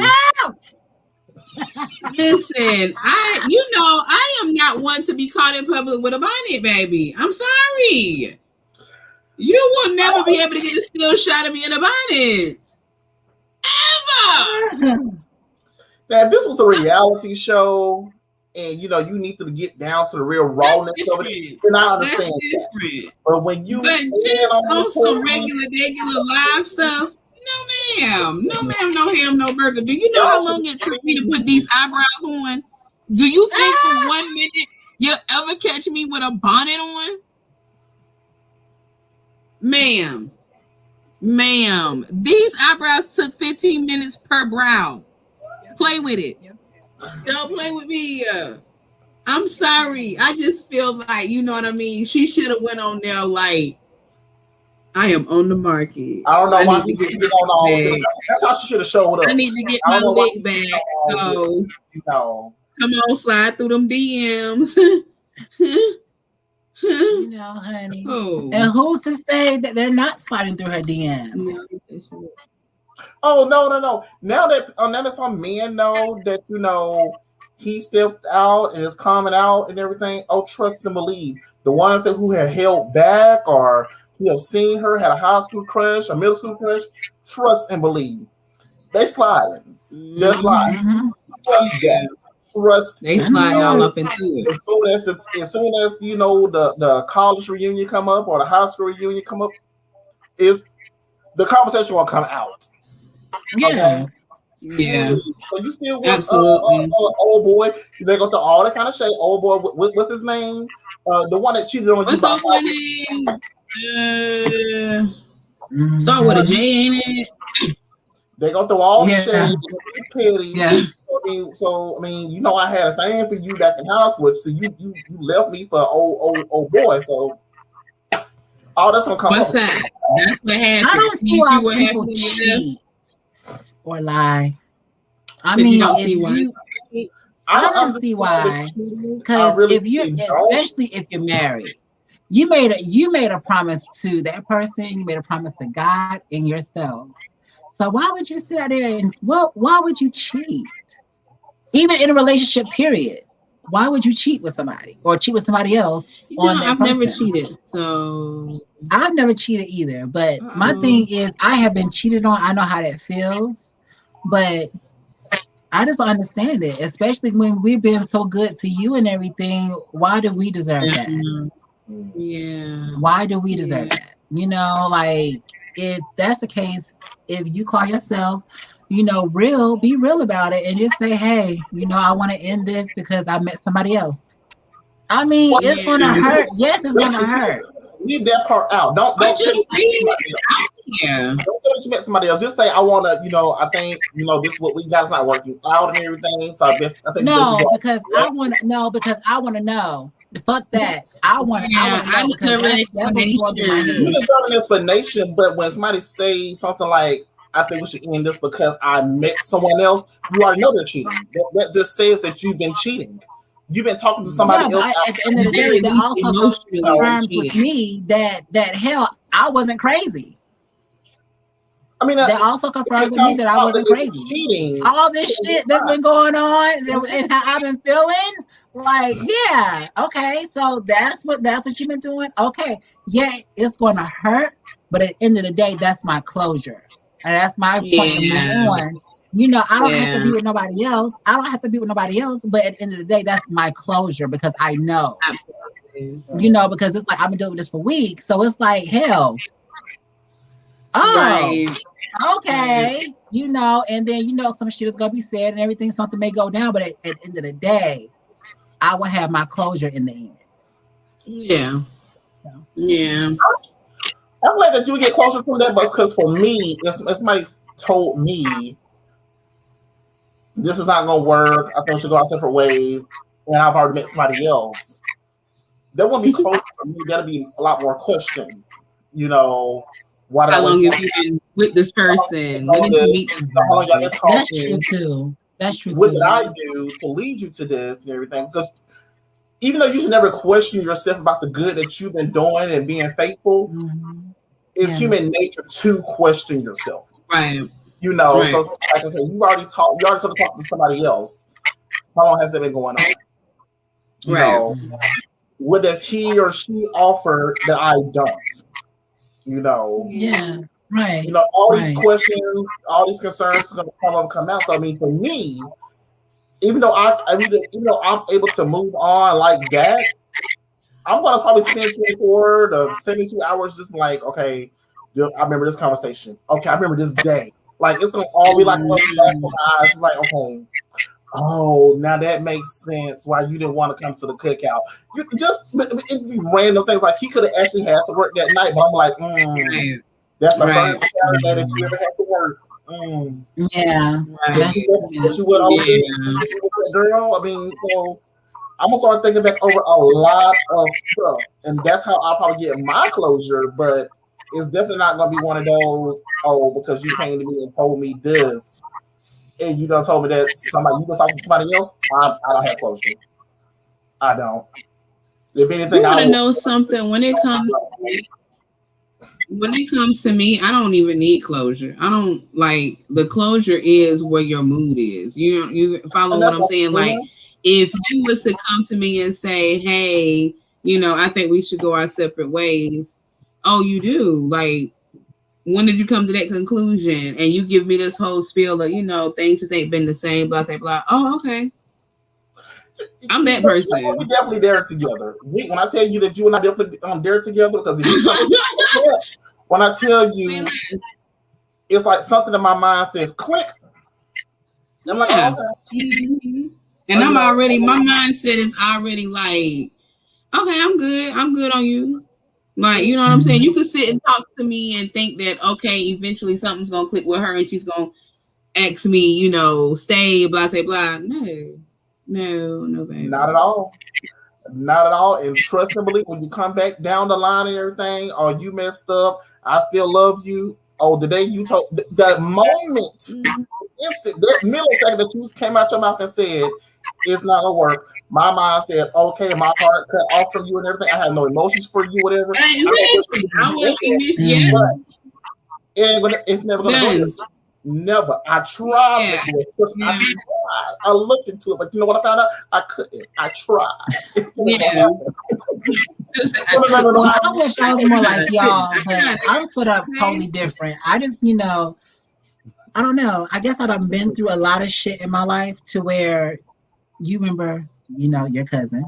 Listen, I am not one to be caught in public with a bonnet, baby. I'm sorry. You will never be able to get a still shot of me in a bonnet. Ever. Now, if this was a reality show and you need to get down to the real rawness of it, then I understand that. But when you just on some regular live stuff, no ma'am, no ham, no burger. Do you know how long it took me to put these eyebrows on? Do you think for 1 minute you'll ever catch me with a bonnet on? Ma'am, these eyebrows took 15 minutes per brow. Play with it. Don't play with me. I'm sorry. I just feel like, you know what I mean? She should have went on there like, I am on the market. I don't know why he get on all of this. That's how she should have showed up. I need to get my lick back. So, come on, slide through them DMs. Honey. Oh. And who's to say that they're not sliding through her DMs? Oh, no. Now that some men know that, he stepped out and is coming out and everything, trust and believe. The ones who had held back or who have seen her, had a high school crush, a middle school crush, trust and believe. They sliding. They're sliding. Mm-hmm. Trust that. Trust. They slide all up into it. As soon as the college reunion come up or the high school reunion come up, is the conversation will come out. Yeah. Okay? Yeah. So you still with old boy? They go through all that kind of shade. Old boy, what's his name? The one that cheated on you. What's his name? Start with a J, ain't it? They go through all the shade. Petty. Yeah. So I had a thing for you back in high school. So you left me for old boy. So all that's gonna come. What's that? That's what happened. I don't see why people cheat or lie. I mean, I don't see why. Because especially if you're married, you made a promise to that person. You made a promise to God and yourself. So why would you sit out there and why would you cheat? Even in a relationship, period. Why would you cheat with somebody or cheat with somebody else on that person? I've never cheated, so I've never cheated either. But my thing is, I have been cheated on. I know how that feels, but I just don't understand it. Especially when we've been so good to you and everything. Why do we deserve that? Yeah. Why do we deserve that? Like if that's the case, if you call yourself, real, be real about it and just say, hey, I want to end this because I met somebody else. I mean, it's going to hurt. Yes, it's going to hurt. Leave that part out. Don't just don't tell you met somebody else. Just say, I want to, I think, this is what we got is not working out and everything. So I think because I want to know. Fuck that. I want to know because that's what's going through my head. You just got an explanation, but when somebody says something like, I think we should end this because I met someone else, you already know they're cheating. That just says that you've been cheating. You've been talking to somebody else. At the end of the day, that also confirms with me that hell, I wasn't crazy. I mean, that also confirms with me that I wasn't crazy. Cheating. All this shit that's been going on and how I've been feeling, like, yeah, okay, so that's what you've been doing. Okay, yeah, it's going to hurt, but at the end of the day, that's my closure. And that's my point to move on. I don't have to be with nobody else. But at the end of the day, that's my closure because I know. Absolutely. Because it's like I've been dealing with this for weeks. So it's like, hell. Oh, okay. And then some shit is gonna be said and everything, something may go down, but at the end of the day, I will have my closure in the end. Yeah. Yeah. I'm glad that you get closer to that, because for me, if somebody told me this is not going to work. I think we should go our separate ways. And I've already met somebody else. There won't be close for me. That'll be a lot more questions. You know, how long have you been with this person? When did you meet this person? That's true too. That's true too. What did I do to lead you to this and everything? Because even though you should never question yourself about the good that you've been doing and being faithful, it's human nature to question yourself. Right. You know, so it's like, okay, you already sort of talked to somebody else. How long has that been going on? You know, what does he or she offer that I don't? You know, right. You know, all these questions, all these concerns are going to come out. So I mean, for me, even though I'm able to move on like that, I'm going to probably spend 24 to 72 hours just like, okay, I remember this conversation. Okay, I remember this day. Like it's going to all be like, it's like, okay. Oh, now that makes sense why you didn't want to come to the cookout. It'd be random things like he could have actually had to work that night, but I'm like, that's the first Saturday that you ever had to work. Yeah, you went over that girl. I mean, so I'm gonna start thinking back over a lot of stuff, and that's how I'll probably get my closure. But it's definitely not gonna be one of those. Oh, because you came to me and told me this. And you done told me that you been talking to somebody else, I don't have closure. I don't. If anything, I want to know something when it comes to me. I don't even need closure. I don't like the closure is where your mood is. You follow what I'm saying? Like if you was to come to me and say, "Hey, you know, I think we should go our separate ways." Oh, you do like. When did you come to that conclusion? And you give me this whole spiel of, you know, things just ain't been the same, blah, blah, blah. Oh, okay. I'm that person. We're definitely there together. When I tell you that you and I definitely there together, because if you when I tell you, it's like something in my mind says click. And I'm like, okay. And I'm already, my mindset is already like, okay, I'm good on you. Like, you know what I'm saying? You could sit and talk to me and think that, okay, eventually something's going to click with her and she's going to ask me, you know, stay, blah, blah, blah. No, baby. Not at all. Not at all. And trust and believe when you come back down the line and everything, oh, you messed up. I still love you. Oh, the day you told, that moment, instant, that millisecond that you came out your mouth and said, it's not going to work. My mind said, okay, my heart cut off from you and everything. I have no emotions for you, whatever. It's never going to go. Never. I tried. I looked into it, but you know what I found out? I couldn't. I tried. Well, I wish I was more like y'all, but I'm set up totally different. I just, you know, I don't know. I guess I've been through a lot of shit in my life to where you remember, you know, your cousin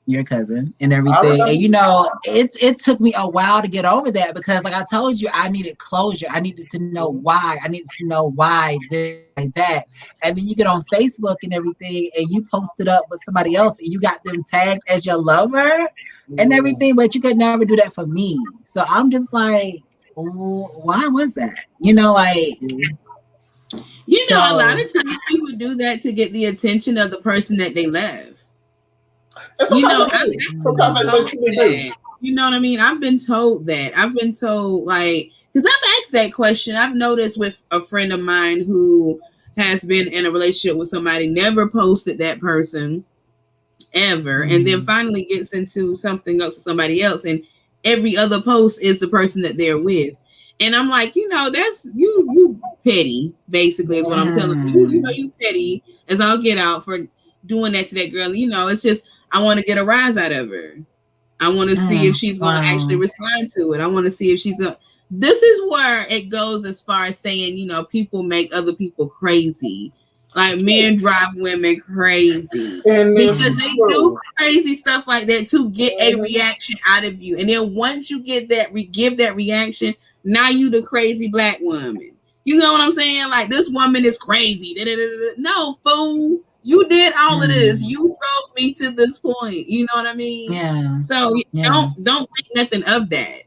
and everything. And you know, it took me a while to get over that because like I told you, I needed closure. I needed to know why. I needed to know why this like that. And then you get on Facebook and everything and you post it up with somebody else and you got them tagged as your lover and everything, but you could never do that for me. So I'm just like, why was that? You know, like you know, a lot of times people do that to get the attention of the person that they love. You know, you know what I mean? I've been told that. I've been told, like, because I've asked that question. I've noticed with a friend of mine who has been in a relationship with somebody, never posted that person ever, and then finally gets into something else with somebody else, and every other post is the person that they're with. And I'm like, you know, that's you petty, basically, is what I'm telling you. You know, you petty as I'll get out for doing that to that girl. You know, it's just, I want to get a rise out of her. I want to see if she's going to actually respond to it. I want to see if she's going to. This is where it goes as far as saying, you know, people make other people crazy. Like men drive women crazy because they do crazy stuff like that to get a reaction out of you. And then once you get that, give that reaction, now you the crazy black woman. You know what I'm saying? Like this woman is crazy. No, fool. You did all of this. You drove me to this point. You know what I mean? Yeah. So don't think nothing of that.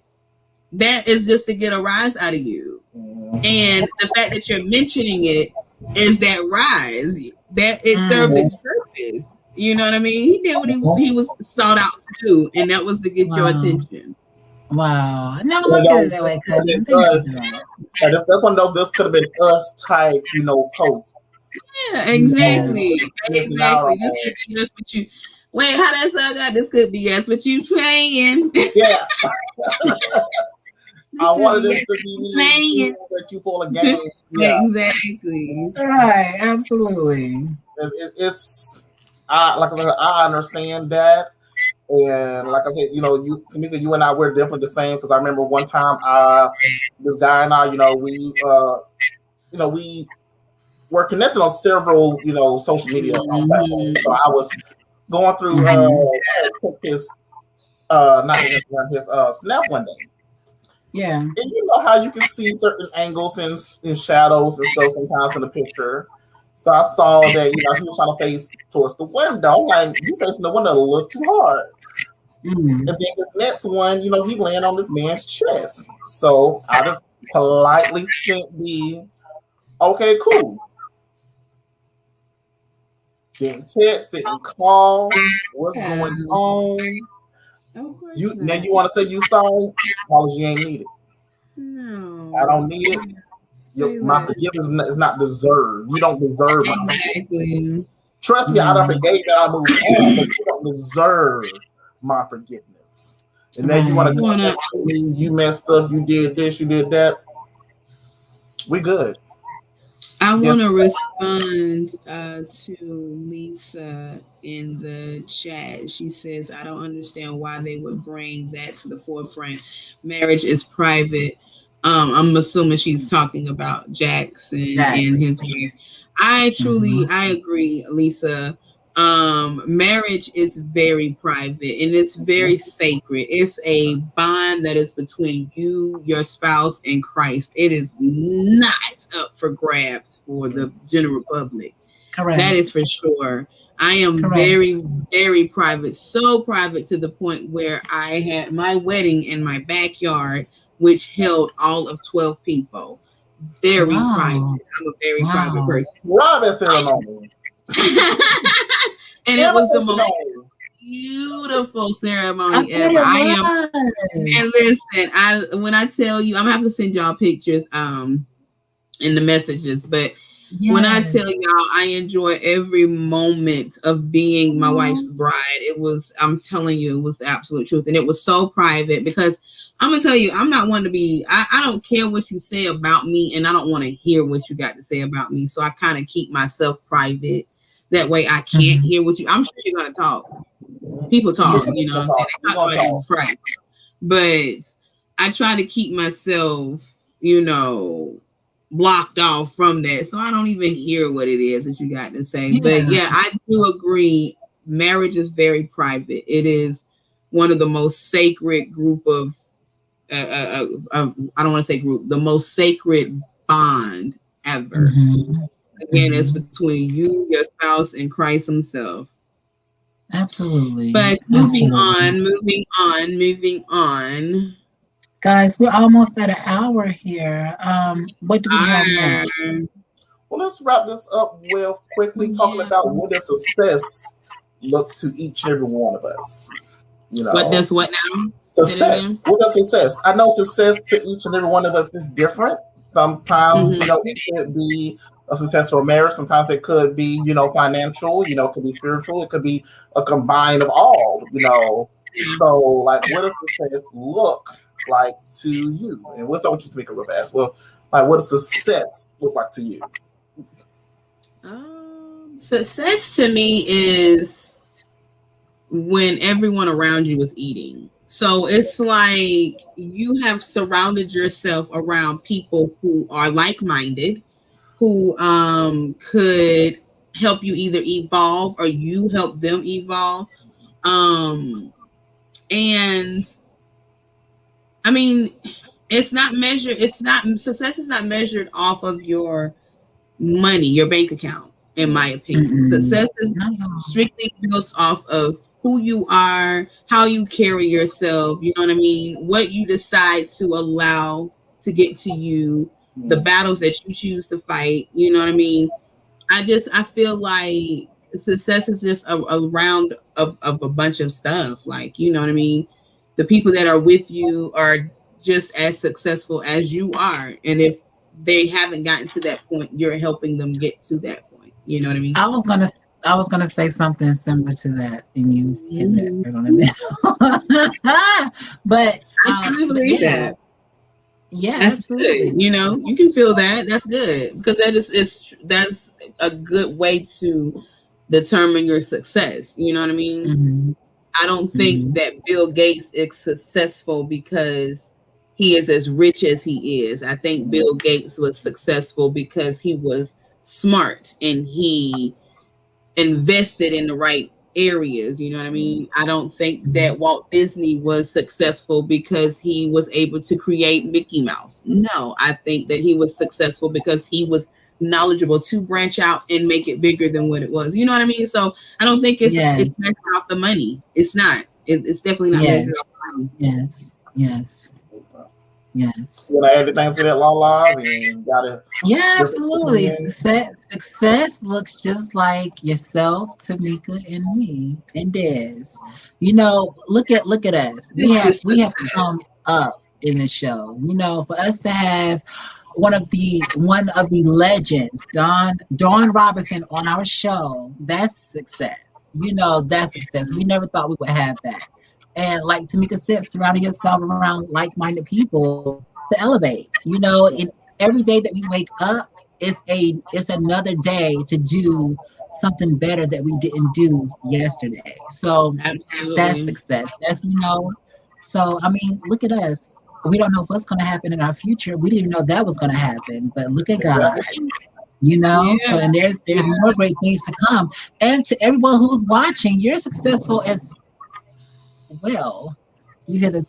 That is just to get a rise out of you. And the fact that you're mentioning it is that rise. That it served its purpose. You know what I mean? He did what he was sought out to do, and that was to get your attention. Wow. I never looked at it that way, cousin. That's one of those, this could have been us type, post. Yeah, exactly. Exactly. This could be just what you wait, how that song got? This could be that's what you playing. Yeah. I wanted this to be playing that you full of games. Yeah. Exactly. Right, absolutely. It's like I said, I understand that. And like I said, Tamika, you and I, we're definitely the same, because I remember one time this guy and I, we were connected on several, social media platforms. So I was going through his Snap one day. Yeah. And you know how you can see certain angles and shadows and stuff sometimes in the picture. So I saw that, he was trying to face towards the window. I'm like, you facing the window a little too hard. And then this next one, he laying on this man's chest. So I just politely sent the, okay, cool. Didn't text, didn't call. What's going on? Now you want to say you sorry? Apology ain't needed. No, I don't need it. My forgiveness is not deserved. You don't deserve my forgiveness. Trust me, I done forgave that I moved on, but you don't deserve my forgiveness. And then you want to come back to me, you messed up, you did this, you did that. We good. I want to respond to Lisa in the chat. She says, I don't understand why they would bring that to the forefront. Marriage is private. I'm assuming she's talking about Jackson and his wife. I agree, Lisa. Marriage is very private and it's very sacred. It's a bond that is between you, your spouse, and Christ. It is not up for grabs for the general public. Correct. That is for sure. I am very, very private, so private to the point where I had my wedding in my backyard, which held all of 12 people. Very private. I'm a very private person. Wow, that ceremony. And it was the most beautiful ceremony ever. And listen, when I tell you, I'm gonna have to send y'all pictures in the messages, but when I tell y'all I enjoy every moment of being my wife's bride, I'm telling you, it was the absolute truth. And it was so private because I'm gonna tell you, I'm not one to be, I don't care what you say about me, and I don't want to hear what you got to say about me. So I kind of keep myself private. That way I can't hear what I'm sure you're gonna talk. People talk, they talk about Jesus Christ. But I try to keep myself, blocked off from that. So I don't even hear what it is that you got to say. Yeah. But yeah, I do agree. Marriage is very private. It is one of the most sacred group of I don't want to say group, the most sacred bond ever. Again, it's between you, your spouse, and Christ himself. Absolutely. But moving on. Guys, we're almost at an hour here. What do we have now? Well, let's wrap this up real quickly, talking about what does success look to each and every one of us. What does what now? Success. What does success? I know success to each and every one of us is different. Sometimes, it could be a successful marriage. Sometimes it could be, financial. It could be spiritual. It could be a combine of all. So, like, what does success look like to you? And what's up with you, Tamika, real fast? Well, like, what does success look like to you? Success to me is when everyone around you is eating. So it's like you have surrounded yourself around people who are like-minded, who could help you either evolve or you help them evolve. And I mean, success is not measured off of your money, your bank account, in my opinion. Success is strictly built off of who you are, how you carry yourself, you know what I mean? What you decide to allow to get to you, the battles that you choose to fight. You know what I mean? I feel like success is just a round of a bunch of stuff. Like, you know what I mean? The people that are with you are just as successful as you are. And if they haven't gotten to that point, you're helping them get to that point. You know what I mean? I was gonna say something similar to that, and you hit that right on the nail. But I really believe that. Yeah, that's absolutely. Good. You know, you can feel that. That's good, because that's a good way to determine your success. You know what I mean? Mm-hmm. I don't think that Bill Gates is successful because he is as rich as he is. I think Bill Gates was successful because he was smart and he invested in the right areas. You know what I mean? I don't think that Walt Disney was successful because he was able to create Mickey Mouse. No, I think that he was successful because he was knowledgeable to branch out and make it bigger than what it was. You know what I mean? So I don't think it's measured off the money. It's not. It's definitely not measured off the money. Yes. You know, everything for that la and gotta. Yeah, absolutely. Success looks just like yourself, Tamika, and me, and Des. You know, look at us. We have come up in the show. You know, for us to have one of the legends, Dawn Robinson, on our show, that's success. You know, that's success. We never thought we would have that. And like Tamika said, surrounding yourself around like-minded people to elevate. You know, and every day that we wake up, it's another day to do something better that we didn't do yesterday. So that's success. That's, you know, so I mean, look at us. We don't know what's going to happen in our future. We didn't know that was going to happen, but look at God. You know, so and there's more great things to come. And to everyone who's watching, you're successful as well. You hear the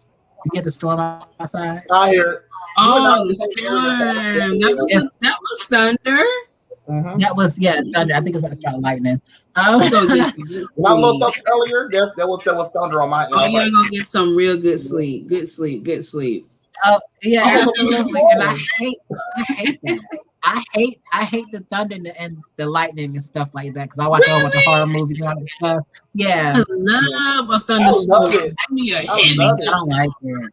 storm outside? I hear it. Oh, the storm. That was thunder. Mm-hmm. That was thunder. I think it's about to start lightning. When I looked up earlier, that was thunder on my end. Oh, you're gonna get some real good sleep. Good sleep. Oh yeah, absolutely. And I hate that. I hate the thunder and the lightning and stuff like that because I watch a whole bunch of horror movies and all that stuff. Yeah, I love a thunderstorm. I don't like it.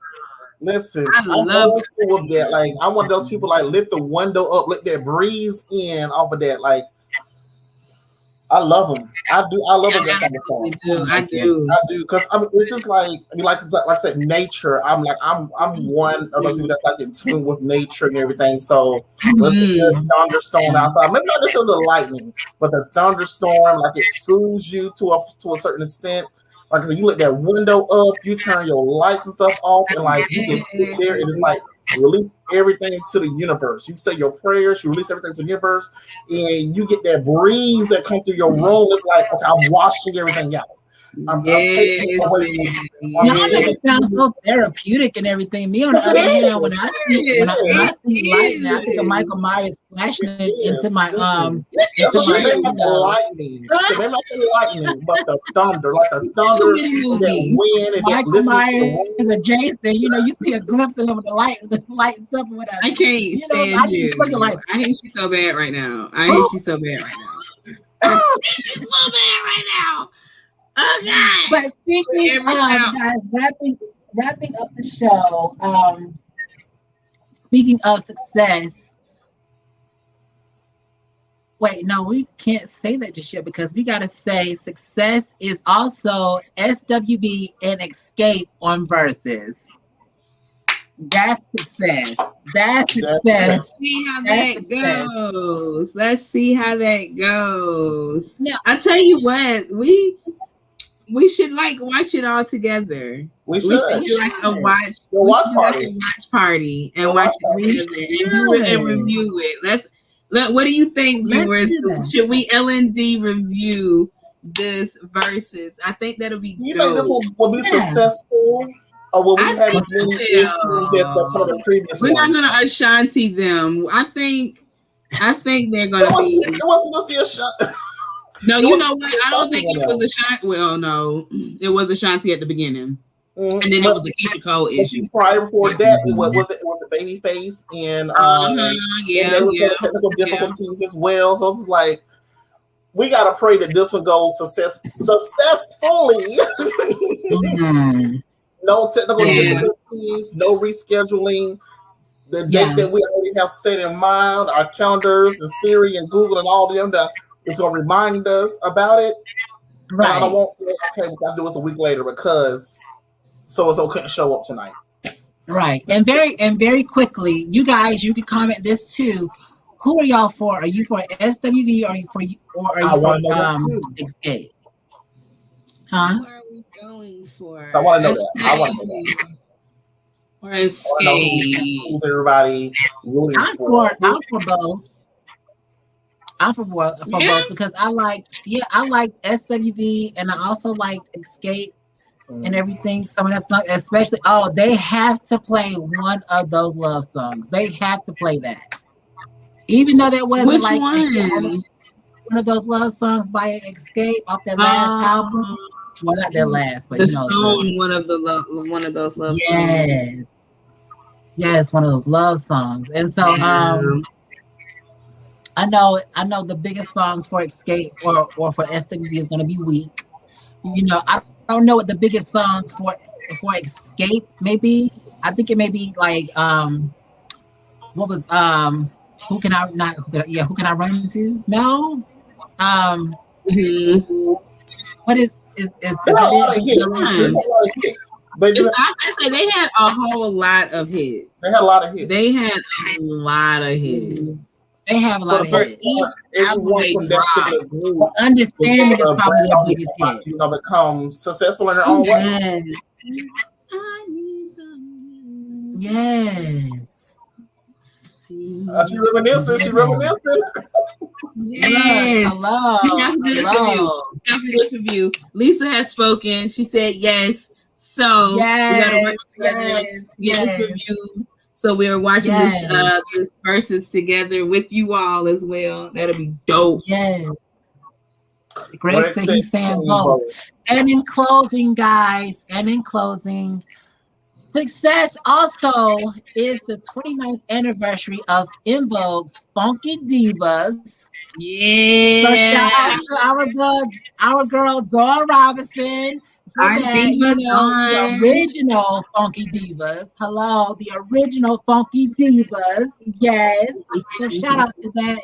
Listen, I love with that. Like, I'm one of those people like lift the window up, let that breeze in off of that. Like, I love them. I do. I love that kind of song. I do. Because I mean, this is like I said, nature. I'm one of those people that's like in tune with nature and everything. So let's get the thunderstorm outside. Maybe not necessarily the lightning, but the thunderstorm, like it soothes you to a certain extent. Like I said, you let that window up, you turn your lights and stuff off, and like you just sit there and it's like release everything to the universe. You say your prayers, you release everything to the universe, and you get that breeze that comes through your room. It's like, okay, I'm washing everything out. Y'all make it sound so therapeutic and everything. Me on the other hand, when I see lightning, I think of Michael Myers flashing it into my lightning. But the thunder, like the thunder, that wind, and Michael Myers or Jason. You know, you see a glimpse of him with the lights up and whatever. I can't stand you. I hate you so bad right now. I hate you so bad right now. Okay. But speaking of, guys, wrapping up the show, speaking of success, wait, no, we can't say that just yet because we got to say success is also SWB and Xscape on Versus. That's success. That's success. Let's see how that goes. Let's see how that goes. Yeah. I tell you what, we should like watch it all together. We should do like a watch party and watch it together and review it. What do you think, viewers? Should we L&D review this Versus? I think that'll be You think this will be successful? Or will we have as many issues as some of the previous We're ones? not gonna Ashanti them. I think they're gonna be. It wasn't just the Ashanti. No, you know what? I don't think it was Ashanti. Well, no, it was Ashanti at the beginning. And then it was a Keisha Cole issue. Prior before that, it was the Babyface and there was some technical difficulties as well. So it's like we gotta pray that this one goes successfully. No technical difficulties, no rescheduling. The date that we already have set in mind, our calendars and Siri and Google and all of them that is gonna remind us about it. Right. And I don't want we gotta do this a week later because so couldn't show up tonight. Right. And very quickly, you guys, you can comment this too. Who are y'all for? Are you for SWV or are you for Xscape? Huh? Who are we going for? So I want to know that. I want to know that. Or Xscape? Who's everybody rooting for? I'm for both. I'm for both because I like SWV and I also like Xscape and everything. Some of that song, especially they have to play one of those love songs. They have to play that. Even though that wasn't one of those love songs by Xscape off that last album. Well, not that last, but one of those love songs. Yes, one of those love songs. And so I know the biggest song for Xscape or for SWV is going to be Weak. I don't know what the biggest song for Xscape may be. I think it may be like what was who can I run to? No. What is that it? But I say they had a whole lot of hits. They had a lot of hits. They have a lot of hits. Understanding is probably their biggest hit. Become successful in their own way. Yes. She reminiscing. Yes. Hello. After this review, Lisa has spoken. She said yes. So we gotta work together get this review. So we are watching this verses together with you all as well. That'll be dope. Yes. Greg said he's saying both. And in closing, guys, success also is the 29th anniversary of In Vogue's Funky Divas. Yeah. So shout out to our girl Dawn Robinson. The original Funky Divas. Hello, the original Funky Divas. Yes. So shout out to that.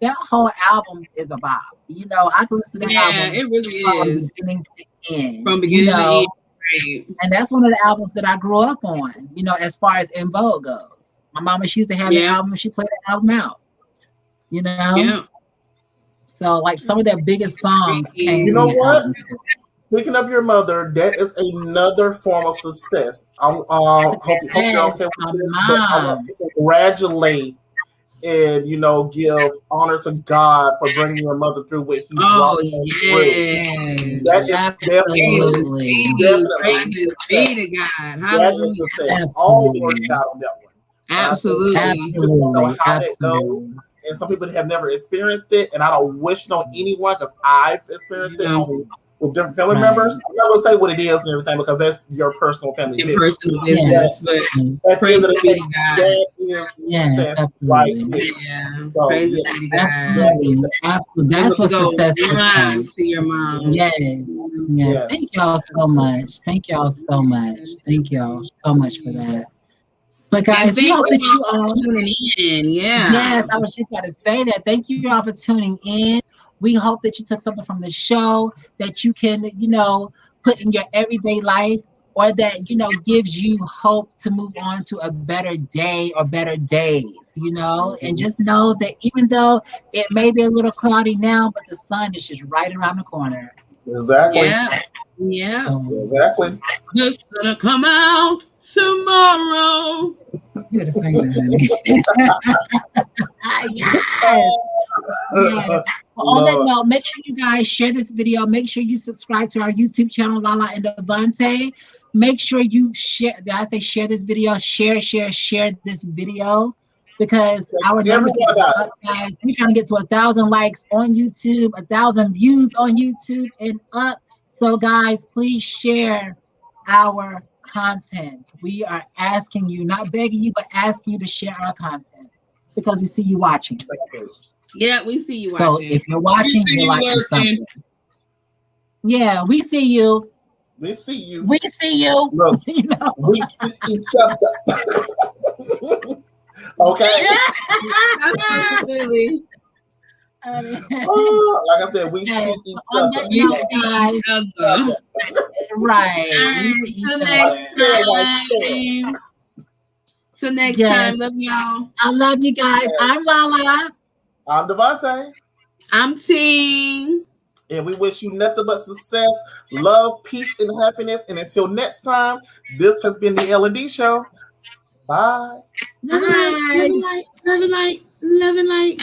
That whole album is a bop. I can listen to that album. It really is. From beginning to end. From beginning to end. Right. And that's one of the albums that I grew up on, as far as In Vogue goes. My mama, she used to have the album, she played the album out. Yeah. So like some of their biggest songs came. You know what? Speaking of your mother, that is another form of success. Hope y'all can congratulate and give honor to God for bringing your mother through what He brought through. That is definitely praises be to God. Hallelujah. That is all works out on that one. Absolutely. Know how that goes. And some people have never experienced it, and I don't wish it on anyone because I've experienced it with different family members. I'm not gonna say what it is and everything because that's your personal family business. Personal business, but praise be to God. That is success, right? So, praise be to God. Absolutely. That's what success is. To your mom. Yes. Thank y'all so much. Thank y'all so much for that. But guys, we hope that you all tuning in. Yes, I was just about to say that. Thank you all for tuning in. We hope that you took something from the show that you can, put in your everyday life, or that, gives you hope to move on to a better day or better days, and just know that even though it may be a little cloudy now, but the sun is just right around the corner. Exactly. Yeah. Exactly. It's gonna come out tomorrow. You gotta sing that. Yes. Well, on that note, make sure you guys share this video. Make sure you subscribe to our YouTube channel, Lala and Devante. Make sure you share. I say share this video. Share this video, because our numbers are up, guys. We're trying to get to 1,000 likes on YouTube, 1,000 views on YouTube, and up. So, guys, please share our content. We are asking you, not begging you, but asking you to share our content because we see you watching. Yeah, we see you so watching. So if you're watching, you're liking something. Yeah, we see you. We see you. We see you. Look, you know? We see each other. Okay. Absolutely. Like I said, we see each other. Guys. Right. Till next time. Till next time. Love y'all. I love you guys. I'm Lala. I'm Devontae. I'm T. And we wish you nothing but success, love, peace, and happiness. And until next time, this has been the L&D Show. Bye. Love and light. Love and light. Love and light.